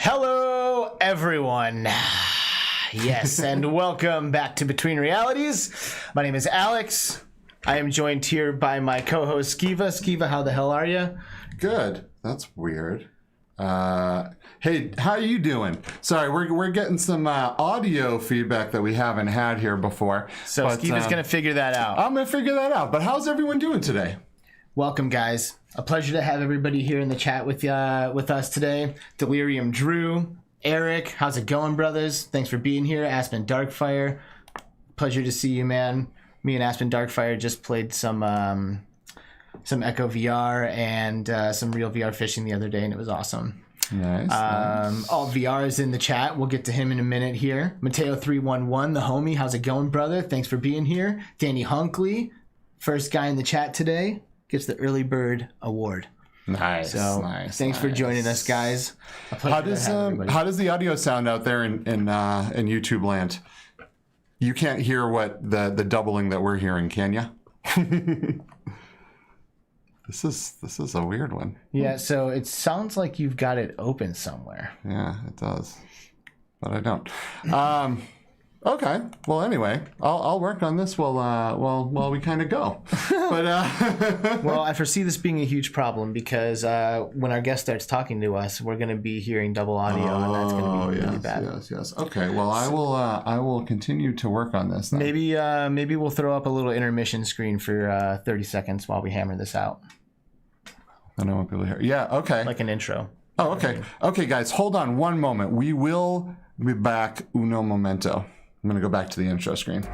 Hello, everyone. Yes, and welcome back to Between Realities. My name is Alex. I am joined here by my co-host, Skiva. Skiva, how the hell are you? Good. That's weird. Hey, how are you doing? Sorry, we're getting some audio feedback that we haven't had here before. So Skiva's going to figure that out. I'm going to figure that out. But how's everyone doing today? Welcome, guys. A pleasure to have everybody here in the chat with us today. Delirium Drew, Eric, how's it going, brothers? Thanks for being here. Aspen Darkfire, pleasure to see you, man. Me and Aspen Darkfire just played some Echo VR and some real VR fishing the other day, and it was awesome. Nice. All VR is in the chat. We'll get to him in a minute here. Mateo311, the homie, how's it going, brother? Thanks for being here. Danny Hunkley, first guy in the chat today, gets the Early Bird Award. Nice. So thanks for joining us, guys. How does the audio sound out there in YouTube land? You can't hear what the doubling that we're hearing, can you? This is a weird one. Yeah, so it sounds like you've got it open somewhere. Yeah, it does, but I don't. Okay. Well, anyway, I'll work on this while we kind of go. But well, I foresee this being a huge problem because when our guest starts talking to us, we're going to be hearing double audio, and that's going to be really bad. Yes. Okay. Well, I will continue to work on this then. Maybe we'll throw up a little intermission screen for 30 seconds while we hammer this out. I don't want people to hear. Yeah. Okay. Like an intro. Oh, okay. Okay, guys, hold on one moment. We will be back uno momento. I'm going to go back to the intro screen.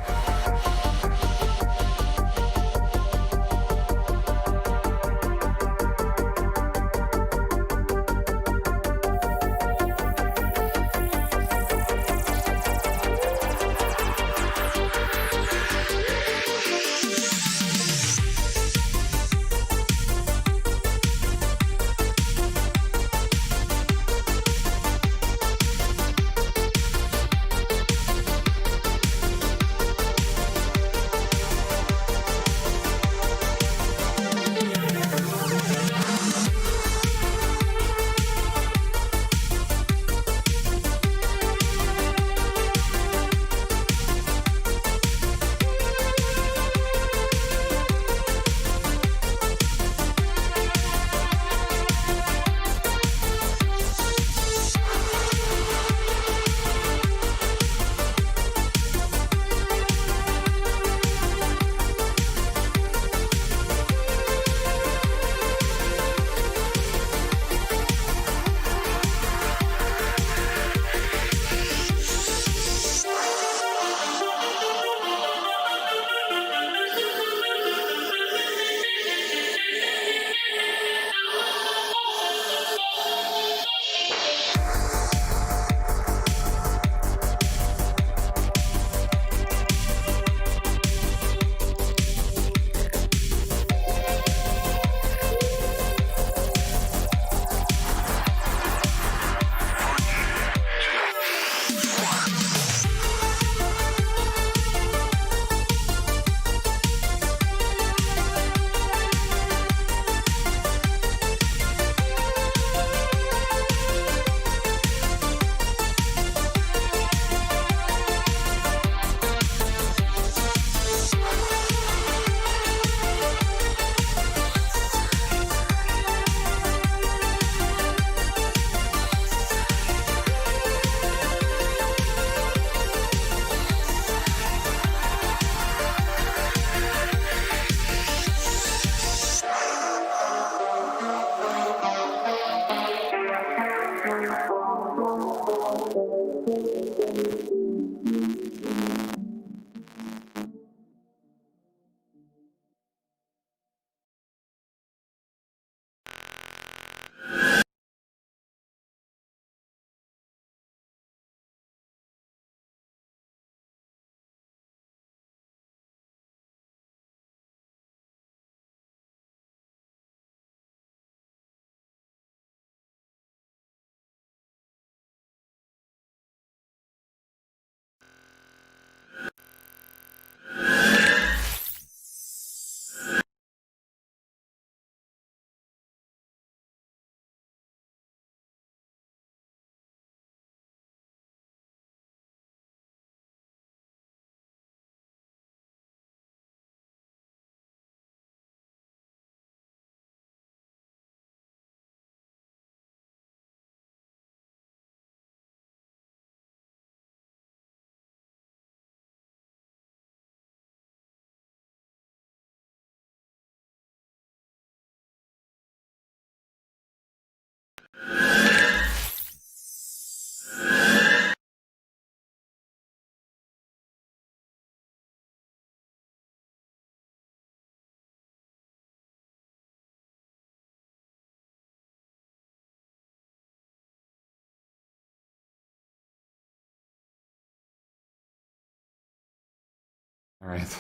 All right.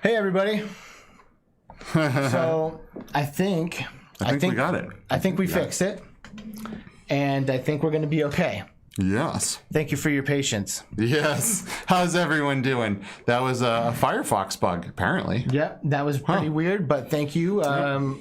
Hey, everybody. So I think we got it. I think we fixed it. And I think we're going to be okay. Yes. Thank you for your patience. Yes. How's everyone doing? That was a Firefox bug, apparently. Yep, that was pretty weird, but thank you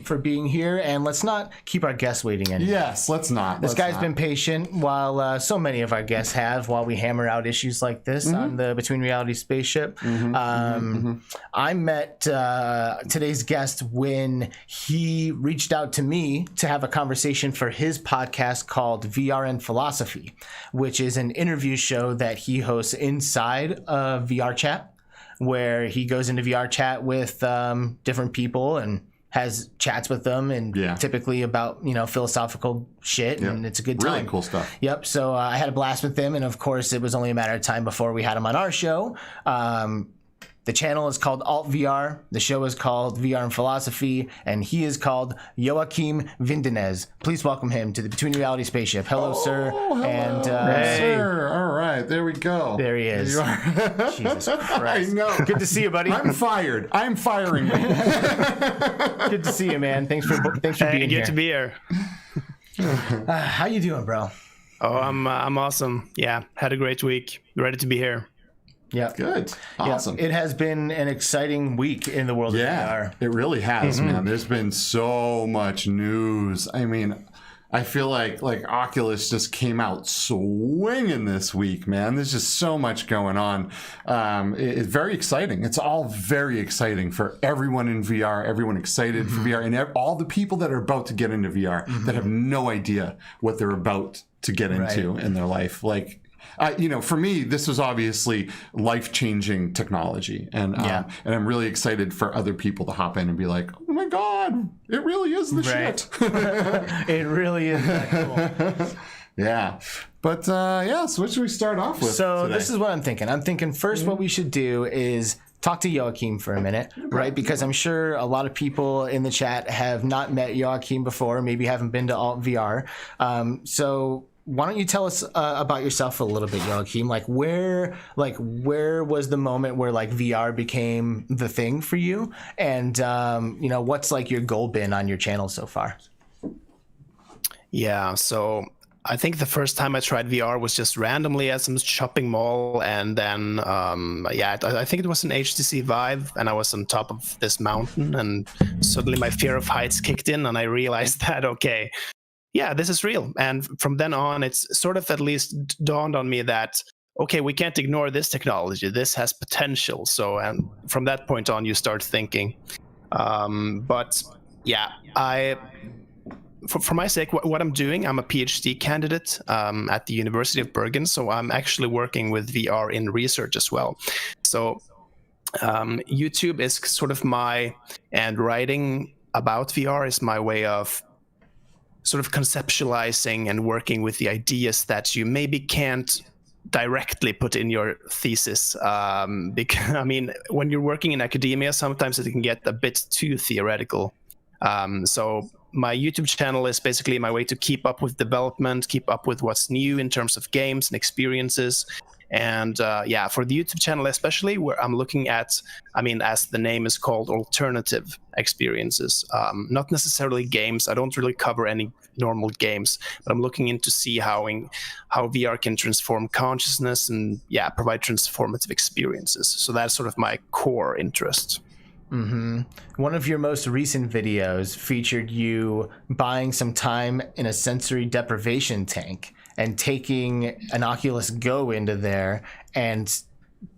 for being here. And let's not keep our guests waiting anymore. Yes, let's not. This guy's been patient while so many of our guests have while we hammer out issues like this on the Between Reality Spaceship. I met today's guest when he reached out to me to have a conversation for his podcast called VR and Philosophy, which is an interview show that he hosts inside of VR Chat, where he goes into VR Chat with different people and has chats with them, and typically about, philosophical shit, and it's a good time. Really cool stuff. Yep. So I had a blast with them, and of course, it was only a matter of time before we had him on our show. The channel is called Alt VR. The show is called VR and Philosophy, and he is called Joakim Vindenes. Please welcome him to the Between Reality Spaceship. Hello, sir. Hello, and sir. All right, there we go. There he is. There you are. Jesus Christ. I know. Good to see you, buddy. I'm fired. I'm firing you. Good to see you, man. Thanks for being here. Good to be here. How you doing, bro? Oh, I'm awesome. Yeah, had a great week. Ready to be here. Yeah. Good. Awesome. It has been an exciting week in the world of VR. It really has, man. There's been so much news. I mean, I feel like Oculus just came out swinging this week, man. There's just so much going on. It's very exciting. It's all very exciting for everyone in VR, everyone excited for VR, and all the people that are about to get into VR that have no idea what they're about to get into in their life. Like, for me, this was obviously life-changing technology, and I'm really excited for other people to hop in and be like, "Oh my God, it really is the shit." It really is that cool. Yeah, but so what should we start off with? So today? this is what I'm thinking. I'm thinking first, what we should do is talk to Joakim for a minute, right? Because I'm sure a lot of people in the chat have not met Joakim before, maybe haven't been to Alt VR. So why don't you tell us about yourself a little bit, Joakim? Where was the moment where VR became the thing for you, and what's your goal been on your channel so far? Yeah, so I think the first time I tried VR was just randomly at some shopping mall, and then I think it was an HTC Vive, and I was on top of this mountain, and suddenly my fear of heights kicked in, and I realized that this is real. And from then on, it's sort of at least dawned on me that, okay, we can't ignore this technology. This has potential. So, and from that point on, you start thinking. For my sake, what I'm doing, I'm a PhD candidate at the University of Bergen. So I'm actually working with VR in research as well. So YouTube is sort of and writing about VR is my way of sort of conceptualizing and working with the ideas that you maybe can't directly put in your thesis. Because, when you're working in academia, sometimes it can get a bit too theoretical. So my YouTube channel is basically my way to keep up with development, keep up with what's new in terms of games and experiences. And for the YouTube channel especially, where I'm looking at, as the name is called, alternative experiences. Not necessarily games. I don't really cover any normal games, but I'm looking into see how VR can transform consciousness and provide transformative experiences. So that's sort of my core interest. One of your most recent videos featured you buying some time in a sensory deprivation tank and taking an Oculus Go into there and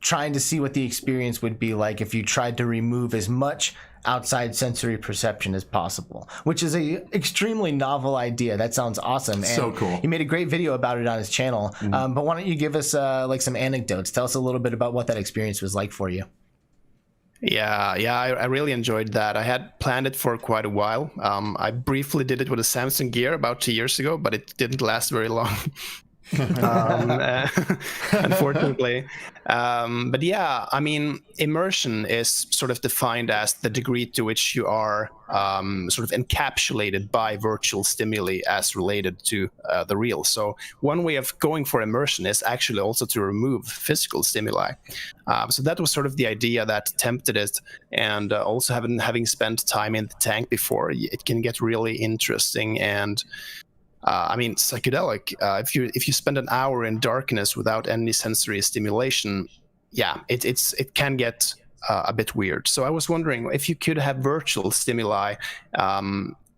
trying to see what the experience would be like if you tried to remove as much outside sensory perception as possible, which is a extremely novel idea. That sounds awesome. So cool. He made a great video about it on his channel. But why don't you give us some anecdotes? Tell us a little bit about what that experience was like for you. I really enjoyed that. I had planned it for quite a while. I briefly did it with a Samsung Gear about 2 years ago, but it didn't last very long. unfortunately. But yeah, I mean, immersion is sort of defined as the degree to which you are sort of encapsulated by virtual stimuli as related to the real. So one way of going for immersion is actually also to remove physical stimuli. So that was sort of the idea that tempted it, and also having spent time in the tank before, it can get really interesting and I mean, psychedelic. If you spend an hour in darkness without any sensory stimulation, yeah, it can get a bit weird. So I was wondering if you could have virtual stimuli,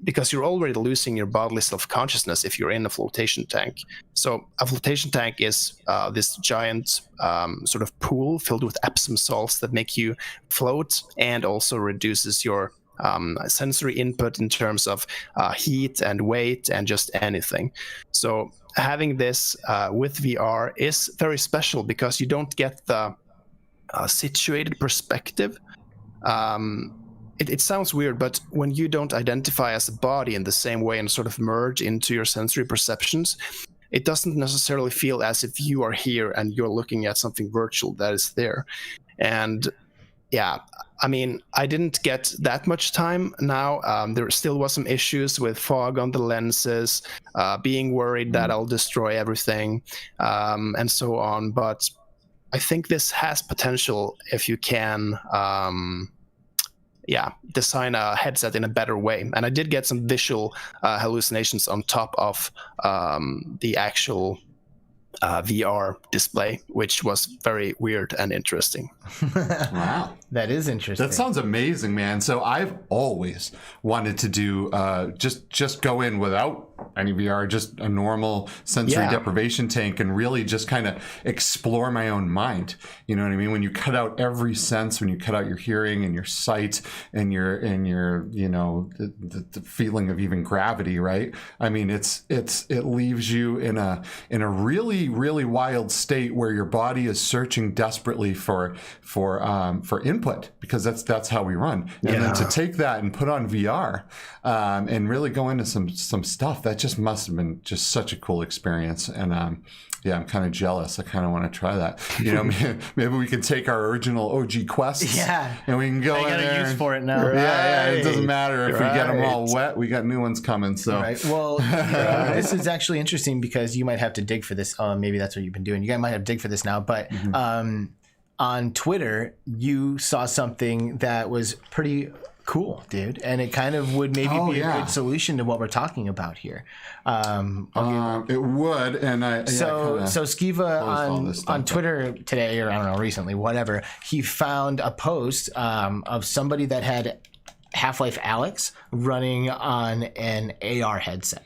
because you're already losing your bodily self-consciousness if you're in a flotation tank. So a flotation tank is this giant sort of pool filled with Epsom salts that make you float and also reduces your sensory input in terms of heat and weight and just anything. So having this with VR is very special because you don't get the situated perspective. It sounds weird, but when you don't identify as a body in the same way and sort of merge into your sensory perceptions, it doesn't necessarily feel as if you are here and you're looking at something virtual that is there. And yeah, I mean, I didn't get that much time now. There still was some issues with fog on the lenses, being worried that I'll destroy everything, and so on. But I think this has potential if you can, design a headset in a better way. And I did get some visual hallucinations on top of the actual VR display, which was very weird and interesting. Wow. That is interesting. That sounds amazing, man. So I've always wanted to do just go in without any VR, just a normal sensory deprivation tank, and really just kind of explore my own mind. You know what I mean? When you cut out every sense, when you cut out your hearing and your sight and your you know, the feeling of even gravity, right? I mean, it leaves you in a really, really wild state where your body is searching desperately for input, because that's how we run. And then to take that and put on VR and really go into some stuff, that just must have been just such a cool experience. And I'm kind of jealous. I kind of want to try that. You know, maybe we can take our original OG quests. Yeah. And we can go in there. I got a use for it now. Yeah. It doesn't matter if we get them all wet. We got new ones coming. So. Right. Well, this is actually interesting because you might have to dig for this. Maybe that's what you've been doing. You guys might have to dig for this now. But on Twitter, you saw something that was pretty cool, dude, and it kind of would maybe be a good solution to what we're talking about here. It would, and so Skiva on Twitter today, or I don't know, recently, whatever, he found a post of somebody that had Half-Life Alyx running on an AR headset.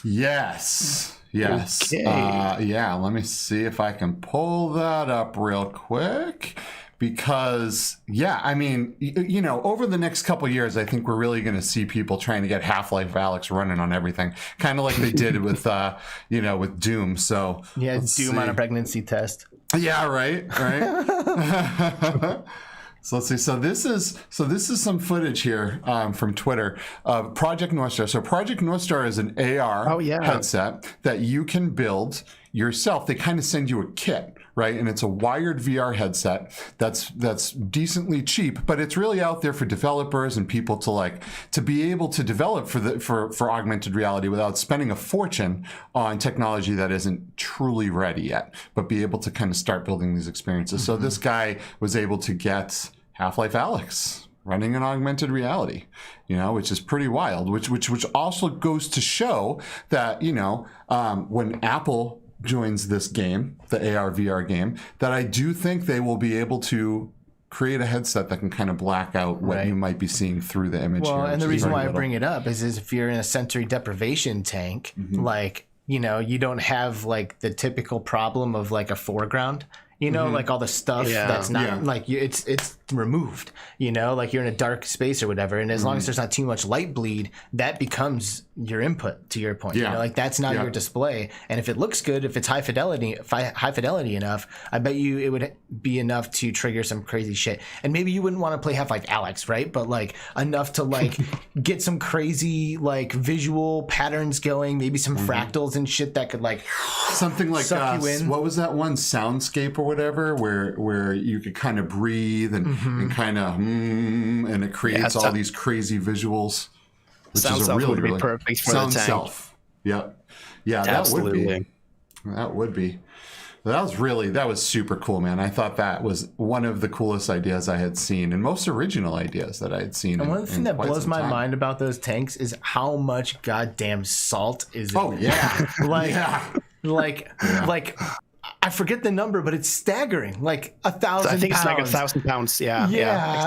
Yes. Okay. Let me see if I can pull that up real quick. Because, I mean, you know, over the next couple of years, I think we're really going to see people trying to get Half-Life Alyx running on everything, kind of like they did with, with Doom. So Doom on a pregnancy test. Yeah, right. So let's see. So this is some footage here from Twitter of Project North Star. So Project North Star is an AR headset that you can build yourself. They kind of send you a kit, right? And it's a wired VR headset that's decently cheap, but it's really out there for developers and people to be able to develop for augmented reality without spending a fortune on technology that isn't truly ready yet, but be able to kind of start building these experiences. So this guy was able to get Half-Life Alyx running in augmented reality, you know, which is pretty wild, which also goes to show that, you know, when Apple joins this game, the AR VR game, that I do think they will be able to create a headset that can kind of black out what you might be seeing through the image. Well, here, and the reason why I bring it up is if you're in a sensory deprivation tank, like, you know, you don't have like the typical problem of like a foreground You know, like all the stuff that's not like it's removed. You know, like you're in a dark space or whatever, and as long as there's not too much light bleed, that becomes your input. To your point, you know, like that's now your display. And if it looks good, if it's high fidelity enough, I bet you it would be enough to trigger some crazy shit. And maybe you wouldn't want to play Half-Life Alyx, right? But like enough to like get some crazy like visual patterns going, maybe some fractals and shit that could like something like suck you in. What was that one, Soundscape or whatever, where you could kind of breathe and kind of and it creates all these crazy visuals. Which Sound is a really, would be really perfect for Sound the tank. Self. Yep. Yeah, Absolutely. That would be. That was super cool, man. I thought that was one of the coolest ideas I had seen and most original ideas that I had seen. And one thing that blows my mind about those tanks is how much goddamn salt is in Oh, there. yeah. like I forget the number, but it's staggering. Like 1,000 pounds. I think it's like 1,000 pounds. Yeah.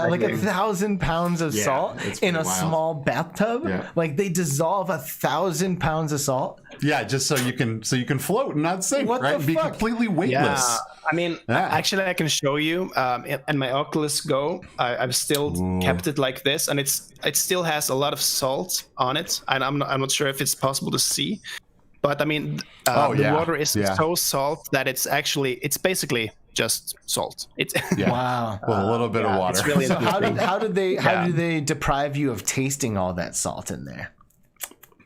Like exactly. 1,000 pounds of salt in a small bathtub. Yeah. Like they dissolve 1,000 pounds of salt. Yeah, just so you can float and not sink, What right? the And be fuck? completely weightless. Yeah, I mean, actually, I can show you. And my Oculus Go, I've still kept it like this, and it still has a lot of salt on it, and I'm not sure if it's possible to see, but I mean, the water is so salt that it's basically just salt. It's Wow. With a little bit of water. It's really So how did they deprive you of tasting all that salt in there?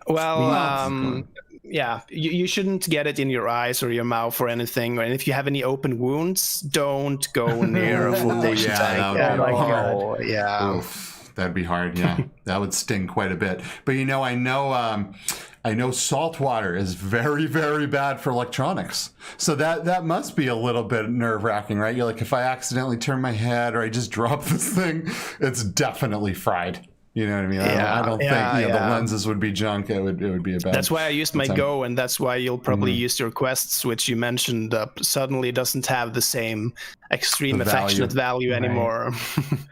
well. You shouldn't get it in your eyes or your mouth or anything. And if you have any open wounds, don't go near a flotation tank. Oof, that'd be hard. Yeah, that would sting quite a bit. But I know salt water is very, very bad for electronics. So that must be a little bit nerve-wracking, right? You're like, if I accidentally turn my head or I just drop this thing, it's definitely fried. You know what I mean? I don't think the lenses would be junk. It would be a bad. That's why I used my Go, and that's why you'll probably use your Quests, which you mentioned suddenly doesn't have the same extreme affectionate value anymore.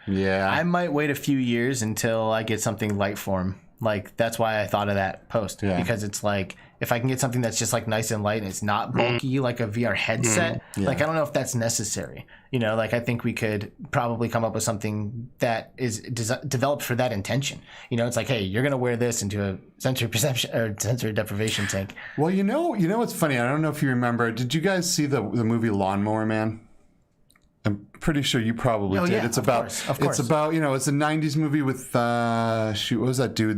Yeah. I might wait a few years until I get something light form. Like that's why I thought of that post because it's like if I can get something that's just like nice and light and it's not bulky like a VR headset, like I don't know if that's necessary. You know, like I think we could probably come up with something that is developed for that intention. You know, it's like, hey, you're gonna wear this into a sensory perception or sensory deprivation tank. Well, you know what's funny? I don't know if you remember. Did you guys see the movie Lawnmower Man? I'm pretty sure you probably did. Yeah, It's about it's about it's a 90s movie with what was that dude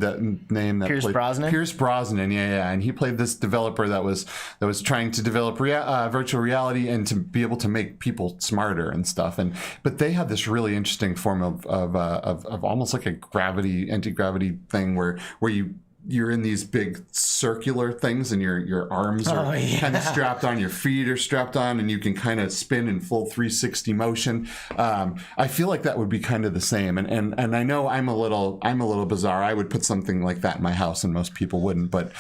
name that Pierce Brosnan? Pierce Brosnan, and he played this developer that was trying to develop virtual reality and to be able to make people smarter and stuff. But they had this really interesting form of almost like a anti-gravity thing where you're in these big circular things and your arms are kind of strapped on, your feet are strapped on, and you can kind of spin in full 360 motion. I feel like that would be kind of the same. And I know I'm a little bizarre. I would put something like that in my house and most people wouldn't. But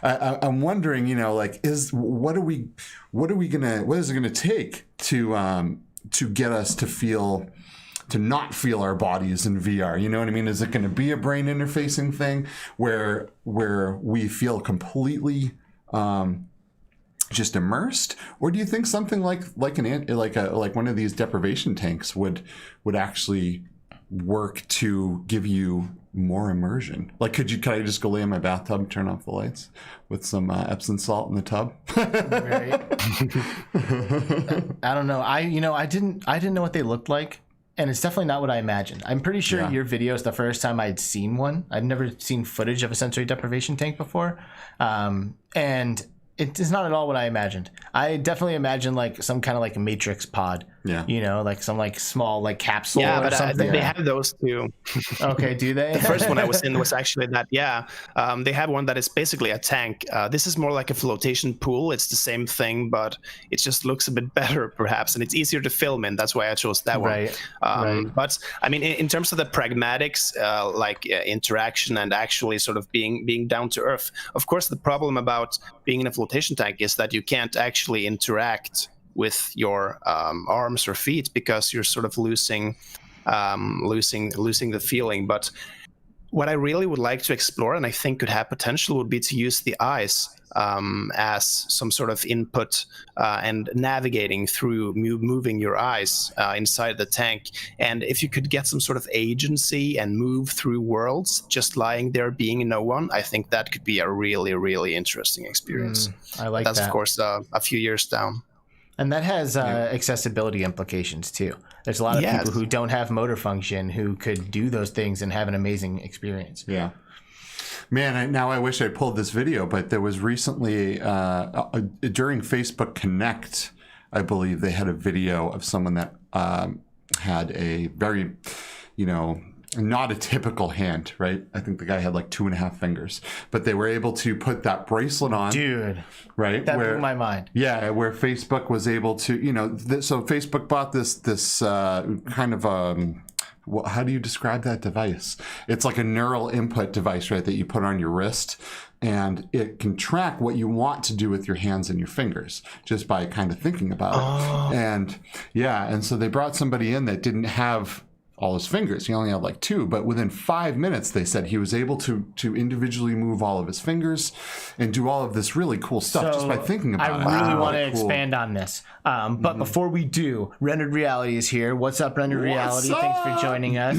I'm wondering, like what is it gonna take to get us to not feel our bodies in VR? You know what I mean? Is it going to be a brain interfacing thing where we feel completely just immersed, or do you think something like one of these deprivation tanks would actually work to give you more immersion? Like, could I just go lay in my bathtub and turn off the lights with some Epsom salt in the tub? Right. I don't know. I didn't know what they looked like. And it's definitely not what I imagined. I'm pretty sure your video is the first time I'd seen one. I'd never seen footage of a sensory deprivation tank before. And it is not at all what I imagined. I definitely imagined like some kind of like Matrix pod. Yeah. Like some like small like capsule or something. They have those too. Okay, do they? The first one I was in was actually that. Yeah. They have one that is basically a tank. This is more like a flotation pool. It's the same thing, but it just looks a bit better perhaps, and it's easier to film in. That's why I chose that one. Right. But I mean, in terms of the pragmatics, interaction and actually sort of being down to earth. Of course, the problem about being in a flotation tank is that you can't actually interact with your arms or feet because you're sort of losing the feeling. But what I really would like to explore, and I think could have potential, would be to use the eyes as some sort of input and navigating through moving your eyes inside the tank. And if you could get some sort of agency and move through worlds just lying there being no one, I think that could be a really, really interesting experience. I like that. That's, of course, a few years down. And that has accessibility implications too. There's a lot of people who don't have motor function who could do those things and have an amazing experience. Yeah. Man, now I wish I pulled this video, but there was recently, during Facebook Connect, I believe they had a video of someone that had a very, not a typical hand, right? I think the guy had like 2.5 fingers, but they were able to put that bracelet on. Dude, right? That blew my mind. Yeah, where Facebook was able to, so Facebook bought this kind of how do you describe that device? It's like a neural input device, right, that you put on your wrist, and it can track what you want to do with your hands and your fingers just by kind of thinking about it. And so they brought somebody in that didn't have all his fingers. He only had like 2, but within 5 minutes, they said he was able to individually move all of his fingers and do all of this really cool stuff just by thinking about it. I really want to expand on this. But before we do, Rendered Reality is here. What's up, Rendered Reality? Thanks for joining us.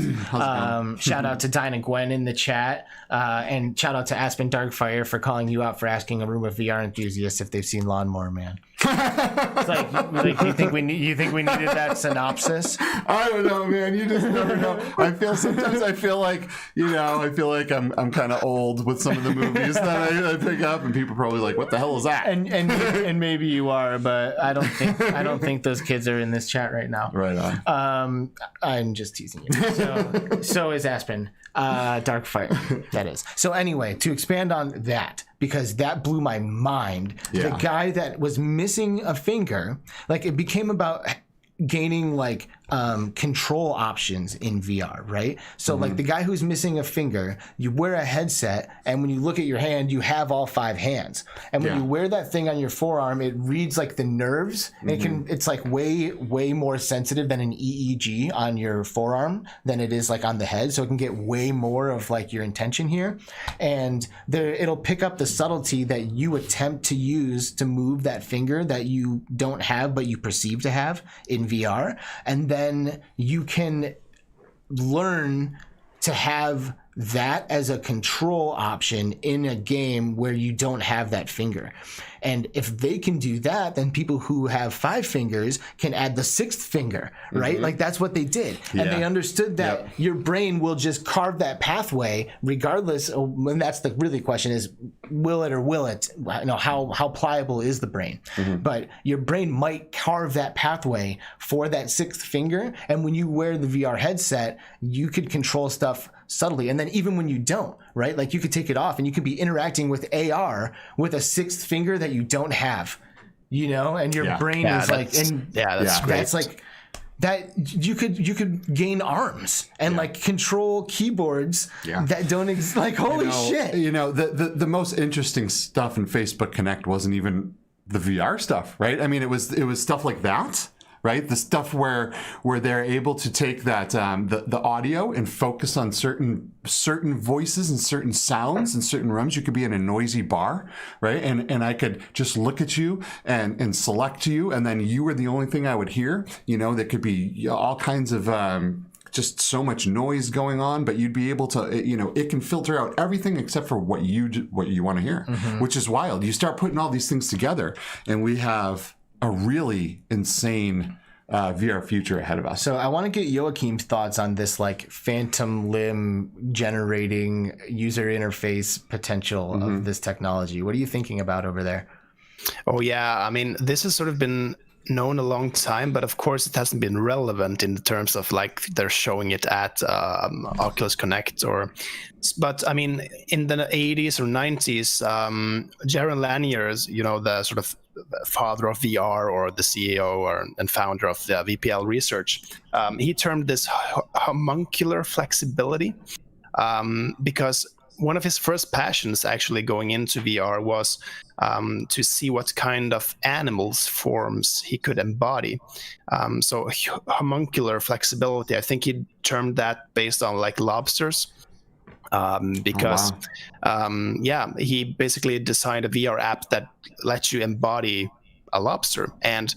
Shout out to Dinah Gwen in the chat. And shout out to Aspen Darkfire for calling you out for asking a room of VR enthusiasts if they've seen Lawnmower Man. It's like you think we needed that synopsis? I don't know, man. You just never know. I feel like I'm kind of old with some of the movies that I pick up, and people are probably like, "What the hell is that?" And maybe you are, but I don't think those kids are in this chat right now. Right on. I'm just teasing you. So is Aspen. Darkfire, that is. So anyway, to expand on that, because that blew my mind. The guy that was missing a finger, like it became about gaining like control options in VR, right? So like the guy who's missing a finger, you wear a headset, and when you look at your hand, you have all 5 hands. And when you wear that thing on your forearm, it reads like the nerves. It's like way more sensitive than an EEG on your forearm than it is like on the head. So it can get way more of like your intention here. And it'll pick up the subtlety that you attempt to use to move that finger that you don't have, but you perceive to have in VR. And then you can learn to have that as a control option in a game where you don't have that finger. And if they can do that, then people who have 5 fingers can add the 6th finger, right? Like that's what they did. And they understood that your brain will just carve that pathway regardless of, and that's the really question is, will it or will it? How pliable is the brain? But your brain might carve that pathway for that 6th finger. And when you wear the VR headset, you could control stuff subtly. And then even when you don't, right? Like you could take it off and you could be interacting with AR with a 6th finger that you don't have, and your brain is like, and that's great. That's like that you could gain arms and like control keyboards that don't exist. Like, holy shit. The most interesting stuff in Facebook Connect wasn't even the VR stuff, right? I mean, it was stuff like that. Right, the stuff where they're able to take that the audio and focus on certain voices and certain sounds in certain rooms. You could be in a noisy bar, right, and I could just look at you and select you, and then you were the only thing I would hear. There could be all kinds of just so much noise going on, but you'd be able to, it can filter out everything except for what you want to hear, which is wild. You start putting all these things together, and we have a really insane VR future ahead of us. So I want to get Joakim's thoughts on this like phantom limb generating user interface potential of this technology. What are you thinking about over there? Oh yeah, I mean, this has sort of been known a long time, but of course it hasn't been relevant in terms of like they're showing it at Oculus Connect but I mean in the 80s or 90s, Jaron Lanier is the sort of father of VR or the CEO and founder of the VPL research. He termed this homuncular flexibility because one of his first passions actually going into VR was to see what kind of animals forms he could embody. So homuncular flexibility, I think he termed that based on like lobsters. Because he basically designed a VR app that lets you embody a lobster. And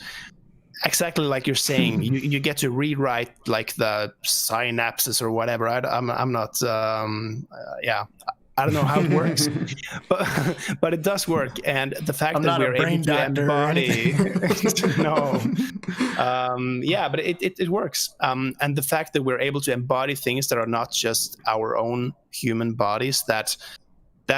exactly like you're saying, you get to rewrite like the synapses or whatever. I'm not I don't know how it works, but it does work. And the fact that we're able to embody, no, but it works. And the fact that we're able to embody things that are not just our own human bodies, that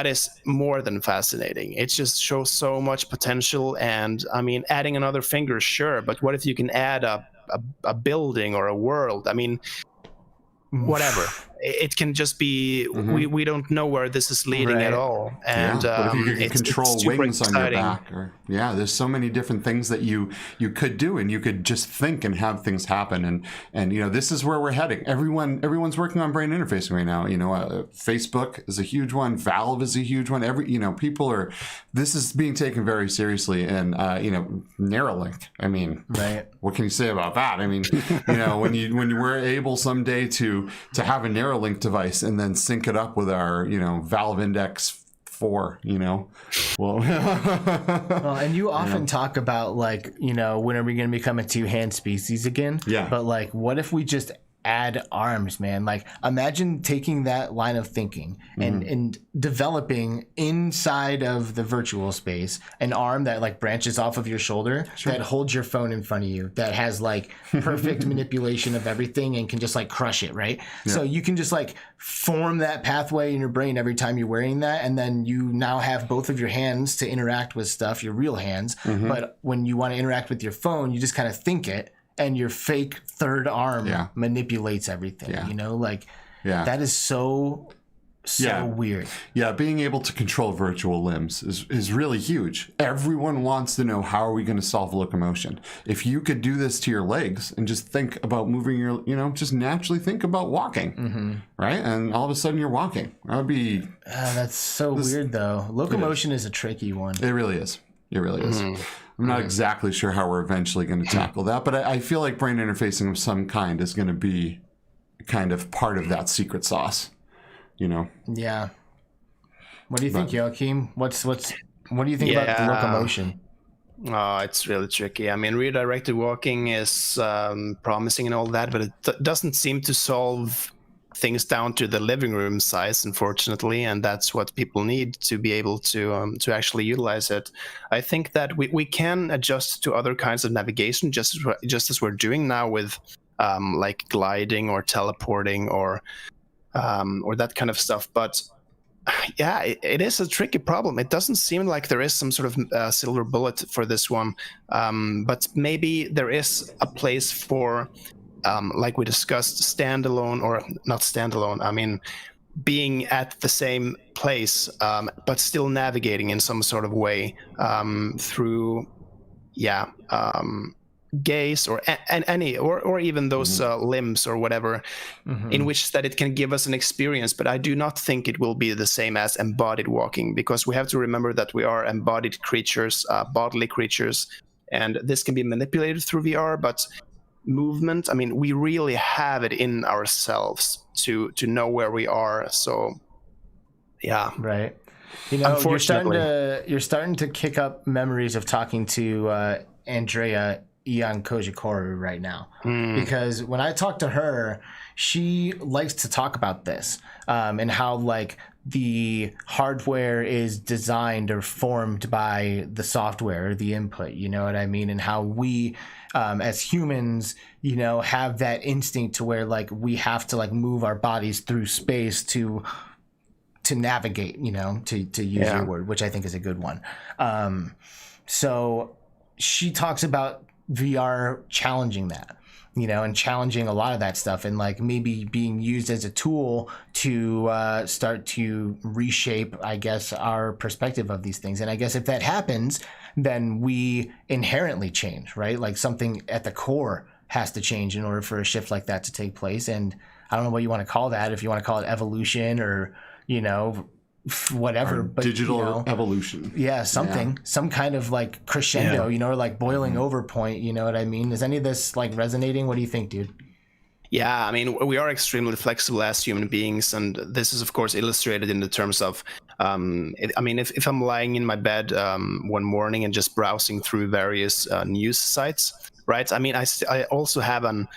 is more than fascinating. It just shows so much potential. And I mean, adding another finger, sure, but what if you can add a building or a world? I mean, whatever. It can just be we don't know where this is leading at all. And what if you could control wings exciting. on your back? Or there's so many different things that you could do, and you could just think and have things happen. And this is where we're heading. Everyone's working on brain interfacing right now. Facebook is a huge one. Valve is a huge one. This is being taken very seriously. And Neuralink. I mean, what can you say about that? I mean, when you were able someday to have a Neuralink device and then sync it up with our Valve Index 4, well, and you often talk about like, when are we going to become a two-hand species again? But like, what if we just add arms, man? Like, imagine taking that line of thinking and developing inside of the virtual space an arm that like branches off of your shoulder, that holds your phone in front of you, that has like perfect manipulation of everything and can just like crush it, right? So you can just like form that pathway in your brain every time you're wearing that, and then you now have both of your hands to interact with stuff, your real hands. But when you want to interact with your phone, you just kind of think it, and your fake third arm manipulates everything. That is so weird. Being able to control virtual limbs is really huge. Everyone wants to know, how are we going to solve locomotion? If you could do this to your legs and just think about moving your, just naturally think about walking, right? And all of a sudden you're walking. That would be... that's so weird though. Locomotion is a tricky one. It really is. It really is. I'm not exactly sure how we're eventually going to tackle that, but I feel like brain interfacing of some kind is going to be kind of part of that secret sauce, Yeah. What do you think, Joakim? What do you think about the locomotion? Oh, it's really tricky. I mean, redirected walking is promising and all that, but it doesn't seem to solve things down to the living room size, unfortunately, and that's what people need to be able to actually utilize it. I think that we can adjust to other kinds of navigation, just as we're doing now with like gliding or teleporting or that kind of stuff. But it is a tricky problem. It doesn't seem like there is some sort of silver bullet for this one, but maybe there is a place for like we discussed, standalone, or not standalone, I mean, being at the same place, but still navigating in some sort of way through, gaze or any, or even those limbs or whatever, in which that it can give us an experience. But I do not think it will be the same as embodied walking, because we have to remember that we are embodied creatures, bodily creatures, and this can be manipulated through VR, but movement, I mean, we really have it in ourselves to know where we are. So right. You're starting to kick up memories of talking to Andrea Ian Kojikoru right now, because when I talk to her, she likes to talk about this and how like the hardware is designed or formed by the software or the input, you know what I mean? And how we as humans, have that instinct to where like we have to like move our bodies through space to navigate, to use your word, which I think is a good one. So she talks about VR challenging that, and challenging a lot of that stuff, and like maybe being used as a tool to start to reshape, I guess, our perspective of these things. And I guess if that happens, then we inherently change, right? Like something at the core has to change in order for a shift like that to take place. And I don't know what you want to call that, if you want to call it evolution or, whatever, but digital evolution. Some kind of like crescendo, or like boiling over point, you know what I mean? Is any of this like resonating? What do you think, dude? Yeah, I mean, we are extremely flexible as human beings, and this is, of course, illustrated in the terms of, if I'm lying in my bed one morning and just browsing through various news sites, right? I mean, I also have an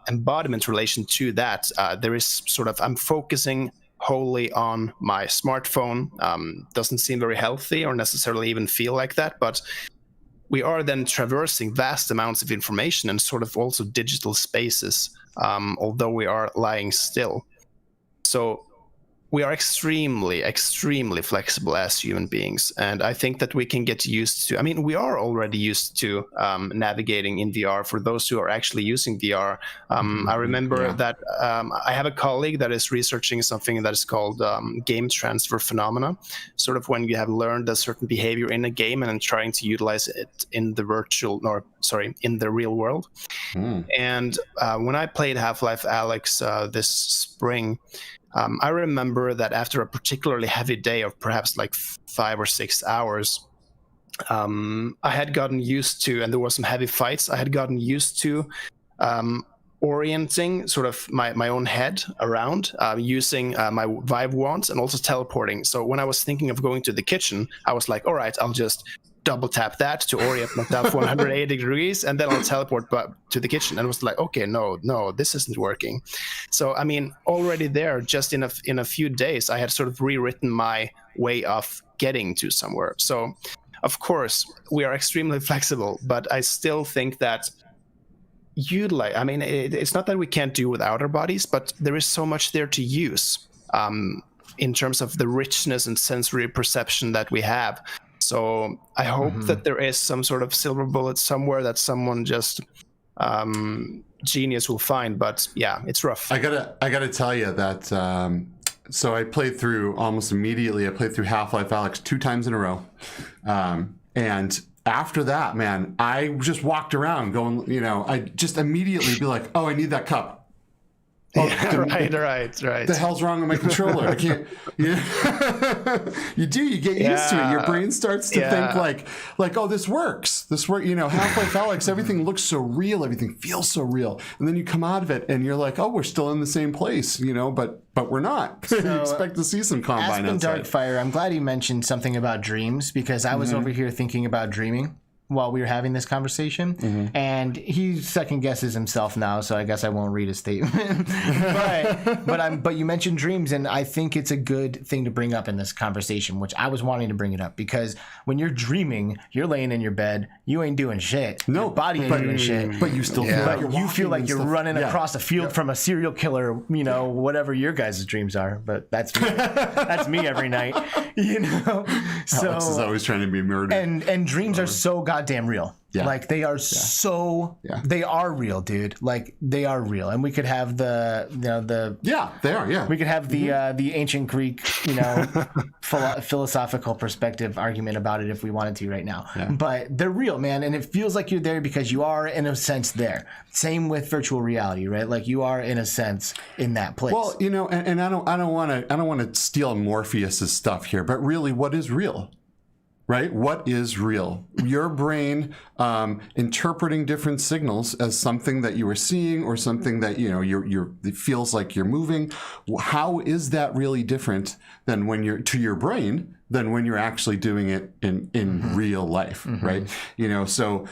embodiment relation to that. There is sort of, I'm focusing wholly on my smartphone. Doesn't seem very healthy or necessarily even feel like that, but we are then traversing vast amounts of information and sort of also digital spaces, although we are lying still. So we are extremely, extremely flexible as human beings. And I think that we can get used to, I mean, we are already used to navigating in VR for those who are actually using VR. I remember that I have a colleague that is researching something that is called game transfer phenomena, sort of when you have learned a certain behavior in a game and then trying to utilize it in the in the real world. And when I played Half-Life Alyx this spring, I remember that after a particularly heavy day of perhaps like 5 or 6 hours, I had gotten used to, and there were some heavy fights, I had gotten used to orienting sort of my own head around using my Vive wands and also teleporting. So when I was thinking of going to the kitchen, I was like, all right, I'll just double tap that to orient myself 180 degrees, and then I'll teleport back to the kitchen. And it was like, okay, no, this isn't working. So I mean, already there, just in a few days, I had sort of rewritten my way of getting to somewhere. So of course we are extremely flexible, but I still think that it's not that we can't do without our bodies, but there is so much there to use in terms of the richness and sensory perception that we have. So I hope that there is some sort of silver bullet somewhere that someone just genius will find. But yeah, it's rough. I gotta tell you that. So I played through almost immediately. I played through Half-Life Alyx 2 times in a row, and after that, man, I just walked around going. I just immediately be like, "Oh, I need that cup." Oh, yeah, right. The hell's wrong with my controller? I can't. You get used to it. Your brain starts to think like, oh, this works. Half-Life Alyx, everything looks so real, everything feels so real, and then you come out of it and you're like, oh, we're still in the same place, but we're not. So, you expect to see some combine outside. Darkfire, I'm glad you mentioned something about dreams, because I was over here thinking about dreaming while we were having this conversation, and he second guesses himself now, so I guess I won't read his statement. but you mentioned dreams, and I think it's a good thing to bring up in this conversation, which I was wanting to bring it up, because when you're dreaming, you're laying in your bed, you ain't doing shit. No, your body ain't doing shit. But you still feel like you're walking. You feel like you're running across a field from a serial killer, whatever your guys' dreams are. But that's me. That's me every night. So Alex is always trying to be murdered. And dreams are so goddamn real. Yeah. Like they are they are real, dude. Like they are real. And we could have the they are, yeah. We could have the ancient Greek, philosophical perspective argument about it if we wanted to right now. Yeah. But they're real, man, and it feels like you're there because you are in a sense there. Same with virtual reality, right? Like you are in a sense in that place. Well, and I don't want to steal Morpheus's stuff here, but really, what is real? Right? What is real? Your brain interpreting different signals as something that you are seeing or something that it feels like you're moving. How is that really different than when you're to your brain than when you're actually doing it in real life, right? So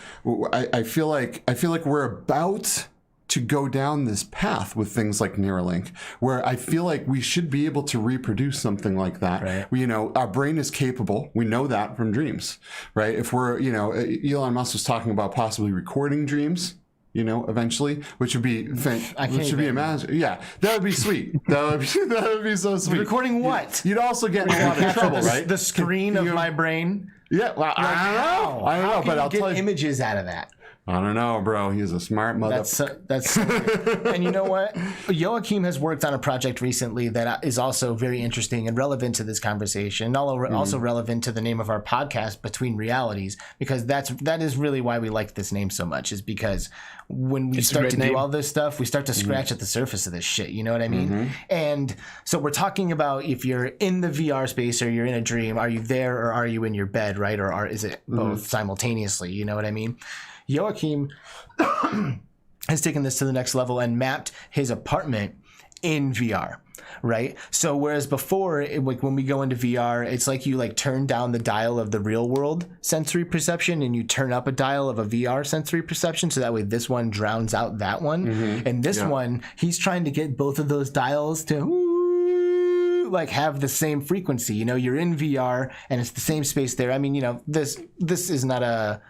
I feel like we're about to go down this path with things like Neuralink, where I feel like we should be able to reproduce something like that. Right. Our brain is capable. We know that from dreams, right? If we're, Elon Musk was talking about possibly recording dreams, eventually, which would be amazing. Yeah, that would be sweet. That would be so sweet. Recording what? You'd also get in a lot of trouble, right? The screen of my brain. Yeah, well, I don't know, but I'll tell you, images out of that. I don't know, bro. He's a smart motherfucker. That's and you know what? Joakim has worked on a project recently that is also very interesting and relevant to this conversation, also relevant to the name of our podcast, Between Realities, because that is really why we like this name so much, is because when we start to do all this stuff, we start to scratch at the surface of this shit. You know what I mean? And so we're talking about if you're in the VR space or you're in a dream, are you there or are you in your bed, right? Or is it both simultaneously? You know what I mean? Joakim has taken this to the next level and mapped his apartment in VR. Right. So whereas before, like when we go into VR, it's like you like turn down the dial of the real world sensory perception and you turn up a dial of a VR sensory perception. So that way this one drowns out that one. And this one, he's trying to get both of those dials to like have the same frequency. You know, you're in VR and it's the same space there. I mean, you know, this isn't a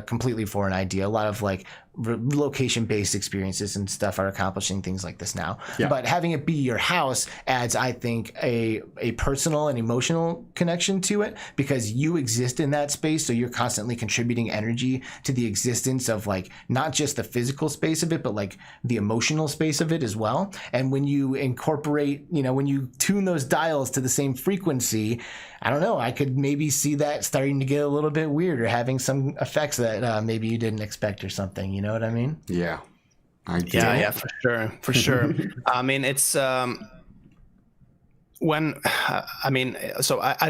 completely foreign idea. A lot of like location-based experiences and stuff are accomplishing things like this now. But having it be your house adds, I think, a personal and emotional connection to it because you exist in that space. So you're constantly contributing energy to the existence of like not just the physical space of it, but like the emotional space of it as well. And when you incorporate, you know, when you tune those dials to the same frequency, I don't know, I could maybe see that starting to get a little bit weird or having some effects that maybe you didn't expect or something. You know what I mean? Yeah. Yeah, for sure. I mean, it's so I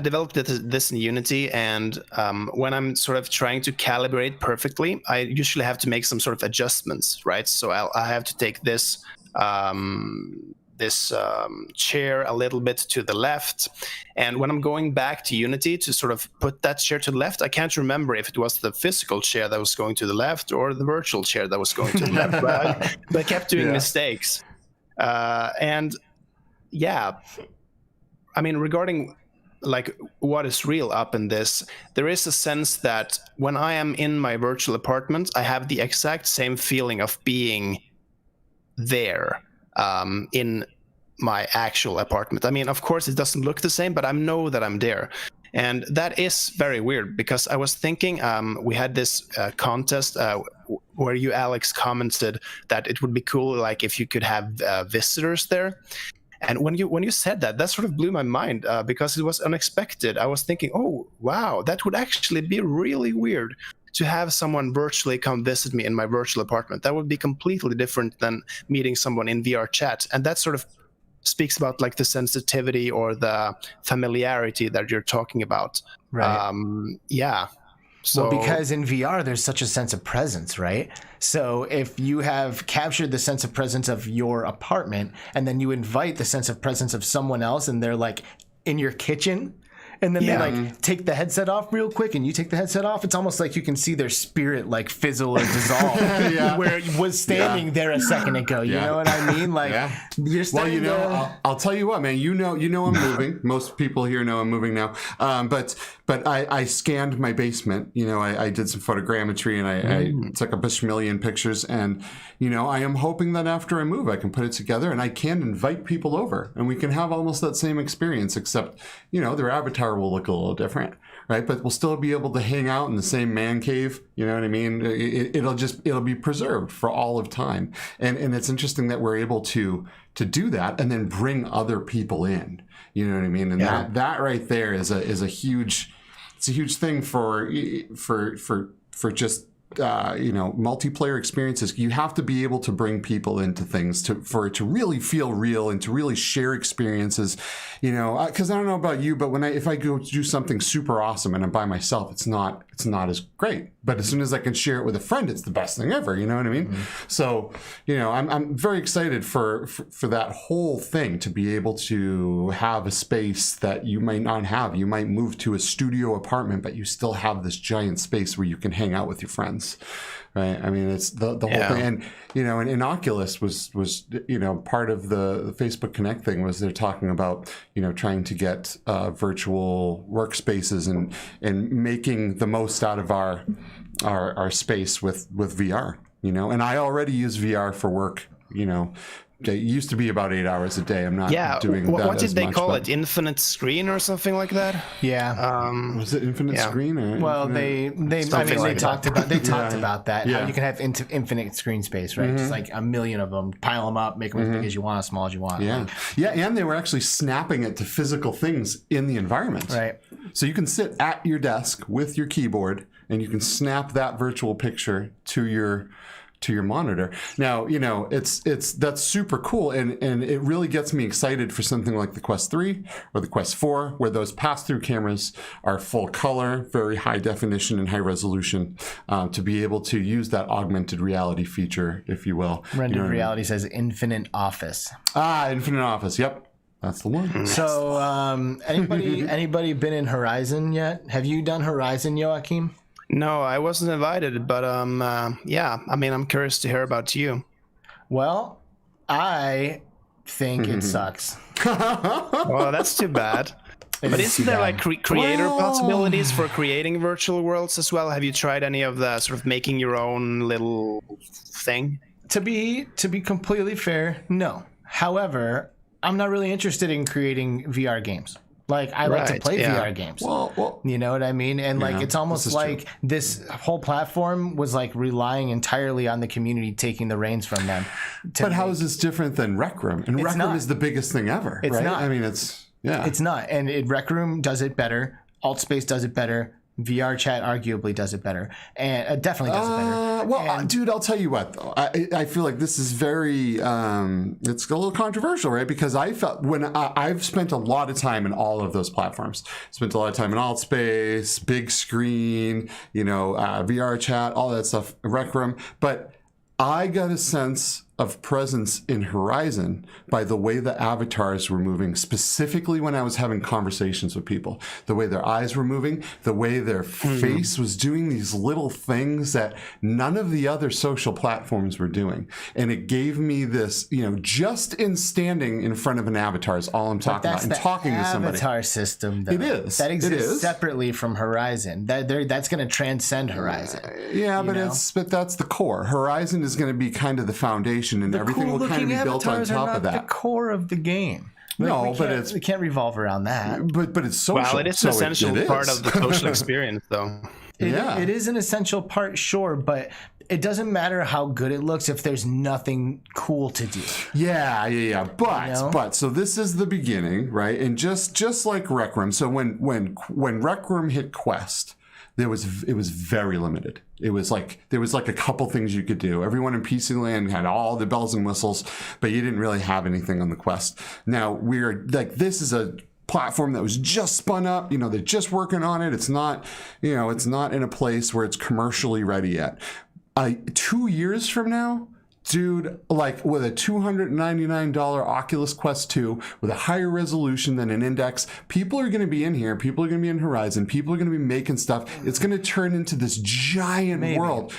developed this in Unity, and when I'm sort of trying to calibrate perfectly, I usually have to make some sort of adjustments, right? So I have to take this chair a little bit to the left, and when I'm going back to Unity to sort of put that chair to the left, I can't remember if it was the physical chair that was going to the left or the virtual chair that was going to the left. But I kept doing mistakes, and yeah, I mean, regarding like what is real up in this, there is a sense that when I am in my virtual apartment, I have the exact same feeling of being there in my actual apartment. I mean, of course, it doesn't look the same, but I know that I'm there. And that is very weird because I was thinking, we had this contest where you, Alex, commented that it would be cool, like if you could have visitors there. And when you said that sort of blew my mind because it was unexpected. I was thinking, oh, wow, that would actually be really weird to have someone virtually come visit me in my virtual apartment. That would be completely different than meeting someone in VR chat. And that sort of speaks about like the sensitivity or the familiarity that you're talking about. Right. Yeah. So, well, because in VR, there's such a sense of presence, right? So if you have captured the sense of presence of your apartment and then you invite the sense of presence of someone else and they're like in your kitchen, and then they like take the headset off real quick and you take the headset off, it's almost like you can see their spirit like fizzle or dissolve where it was standing there a second ago. You know what I mean? Like you're standing I'll tell you what, man, you know I'm moving. Most people here know I'm moving now. But I scanned my basement. You know, I did some photogrammetry and I took a bajillion pictures, and you know, I am hoping that after I move, I can put it together and I can invite people over and we can have almost that same experience, except, you know, their avatar will look a little different, right? But we'll still be able to hang out in the same man cave. You know what I mean? It'll be preserved for all of time. And it's interesting that we're able to do that and then bring other people in. You know what I mean? And that right there is a huge thing for just you know, multiplayer experiences. You have to be able to bring people into things for it to really feel real and to really share experiences. You know, because I don't know about you, but if I go do something super awesome and I'm by myself, it's not as great. But as soon as I can share it with a friend, it's the best thing ever. You know what I mean? So, you know, I'm very excited for that whole thing, to be able to have a space that you might not have. You might move to a studio apartment, but you still have this giant space where you can hang out with your friends. Right. I mean, it's the whole thing. And, you know, and Oculus was, you know, part of the Facebook Connect thing was they're talking about, you know, trying to get virtual workspaces and making the most out of our space with VR, you know. And I already use VR for work, you know. It used to be about 8 hours a day. I'm not doing that what did as they much, call but... it? Infinite screen or something like that? Yeah. Was it infinite screen? Or well, infinite... they talked about that. How you can have infinite screen space, right? Just like a million of them, pile them up, make them as big as you want, as small as you want. Yeah. And they were actually snapping it to physical things in the environment. Right. So you can sit at your desk with your keyboard and you can snap that virtual picture to your to your monitor. Now, that's super cool, and it really gets me excited for something like the Quest 3 or the Quest 4, where those pass-through cameras are full color, very high definition and high resolution, to be able to use that augmented reality feature, if you will. Rendered reality says Infinite Office. Infinite Office. Yep. That's the one. So, anybody been in Horizon yet? Have you done Horizon, Joakim? No, I wasn't invited, but yeah. I mean, I'm curious to hear about you. Well, I think it sucks. Well, that's too bad. But isn't there like creator possibilities for creating virtual worlds as well? Have you tried any of the sort of making your own little thing? To be completely fair, no. However, I'm not really interested in creating VR games. Like, I like to play VR games. Well, you know what I mean? And like, it's almost like this whole platform was like relying entirely on the community taking the reins from them. But how is this different than Rec Room? And Rec Room is the biggest thing ever, it's right? Not. I mean, it's not. And Rec Room does it better. Altspace does it better. VR chat arguably does it better, and definitely does it better. Well, dude, I'll tell you what, though. I feel like this is very, it's a little controversial, right? Because I felt when I've spent a lot of time in all of those platforms. Spent a lot of time in Altspace, big screen, VR chat, all that stuff, Rec Room. But I got a sense of presence in Horizon by the way the avatars were moving, specifically when I was having conversations with people. The way their eyes were moving, the way their face was doing these little things that none of the other social platforms were doing. And it gave me this, just in standing in front of an avatar is all I'm talking about, and talking to somebody. Avatar system, though. It is. That exists separately from Horizon. That's going to transcend Horizon. But that's the core. Horizon is going to be kind of the foundation, and everything will kind of be built on top of that. The core of the game. It can't revolve around that. But it's social. Well, it is an essential part of the social experience, though. It is an essential part, sure, but it doesn't matter how good it looks if there's nothing cool to do. Yeah. But so this is the beginning, right? And just like Rec Room. So when Rec Room hit Quest, it was very limited. There was like a couple things you could do. Everyone in PC Land had all the bells and whistles, but you didn't really have anything on the Quest. Now we're like, this is a platform that was just spun up. They're just working on it. It's not, it's not in a place where it's commercially ready yet. 2 years from now, dude, like with a $299 Oculus Quest 2 with a higher resolution than an Index, people are going to be in here. People are going to be in Horizon. People are going to be making stuff. It's going to turn into this giant world.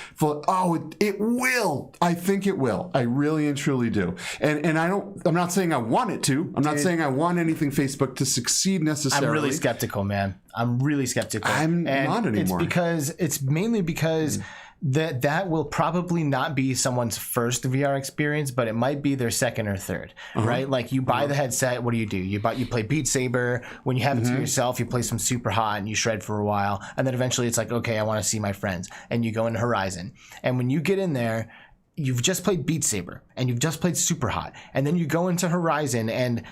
It will. I think it will. I really and truly do. And I'm not saying I want it to. I'm not saying I want anything Facebook to succeed necessarily. I'm really skeptical, man. I'm really skeptical. I'm not anymore. It's mainly because that will probably not be someone's first VR experience, but it might be their second or third, right? Like you buy the headset, what do? You play Beat Saber. When you have it to yourself, you play some Super Hot and you shred for a while, and then eventually it's like, okay, I want to see my friends, and you go into Horizon. And when you get in there, you've just played Beat Saber and you've just played Super Hot, and then you go into Horizon, and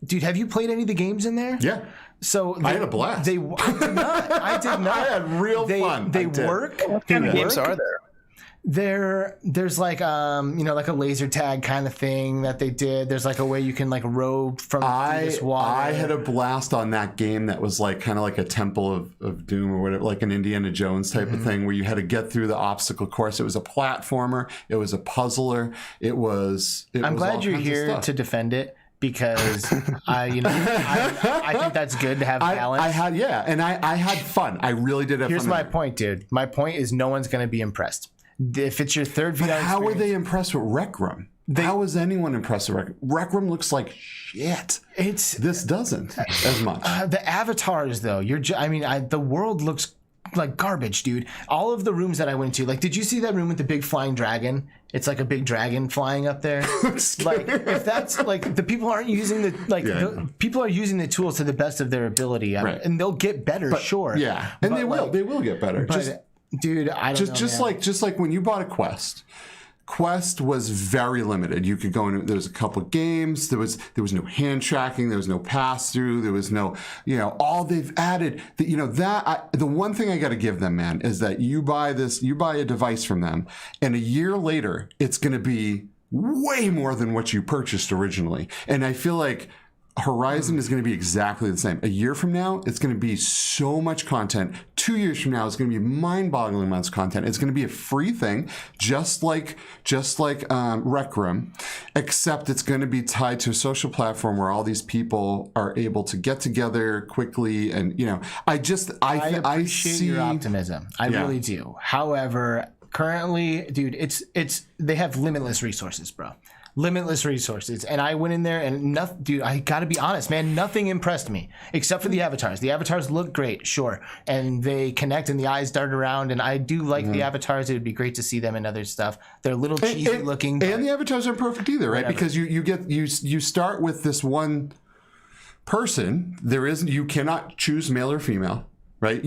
dude, have you played any of the games in there? Yeah. So I had a blast. I did not. I had real fun. They work. What kind of games are there? There's like like a laser tag kind of thing that they did. There's like a way you can like robe from this water. I had a blast on that game that was like kind of like a Temple of Doom or whatever, like an Indiana Jones type of thing, where you had to get through the obstacle course. It was a platformer. It was a puzzler. I'm glad you're here to defend it, because I think that's good to have balance. I had fun. I really did have fun. Here's my point, dude. My point is no one's going to be impressed. If it's your third VR experience. How were they impressed with Rec Room? How was anyone impressed with Rec Room? Rec Room looks like shit. This doesn't as much. The avatars, though. The world looks like garbage, dude. All of the rooms that I went to, like, did you see that room with the big flying dragon? It's like a big dragon flying up there. Like, if that's like, the people aren't using people are using the tools to the best of their ability, and they'll get better, sure. Yeah, and they will get better. Dude, I don't know. Just like when you bought a Quest, Quest was very limited. You could go in, there was a couple games, there was no hand tracking, there was no pass through, there was no, all they've added, the one thing I got to give them, man, is that you buy a device from them, and a year later, it's going to be way more than what you purchased originally. And I feel like Horizon is going to be exactly the same. A year from now, it's going to be so much content. 2 years from now, it's going to be mind-boggling amounts of content. It's going to be a free thing, just like Rec Room, except it's going to be tied to a social platform where all these people are able to get together quickly. And I appreciate your optimism. I really do. However, currently, dude, it's they have limitless resources, bro. Limitless resources. And I went in there and nothing, dude, I gotta be honest, man, nothing impressed me except for the avatars. The avatars look great, sure. And they connect and the eyes dart around. And I do like the avatars. It would be great to see them in other stuff. They're a little cheesy looking. And the avatars aren't perfect either, right? Whatever. Because you start with this one person. You cannot choose male or female, right?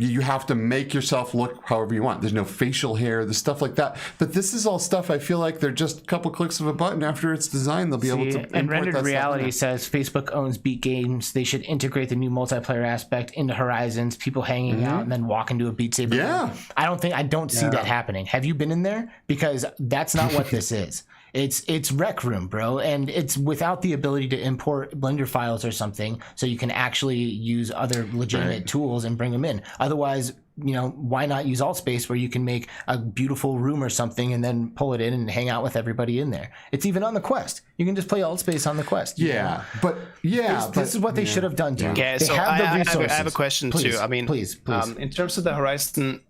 You have to make yourself look however you want. There's no facial hair, the stuff like that. But this is all stuff I feel like they're just a couple clicks of a button after it's designed. They'll be able to. And Rendered Reality says Facebook owns Beat Games. They should integrate the new multiplayer aspect into Horizons. People hanging out and then walk into a Beat Saber. Yeah. I don't see that happening. Have you been in there? Because that's not what this is. It's Rec Room, bro, and it's without the ability to import Blender files or something, so you can actually use other legitimate tools and bring them in. Otherwise, why not use Altspace where you can make a beautiful room or something and then pull it in and hang out with everybody in there? It's even on the Quest. You can just play Altspace on the Quest. This is what they should have done, dude. Yeah, so I have a question too. I mean, please. In terms of the Horizon,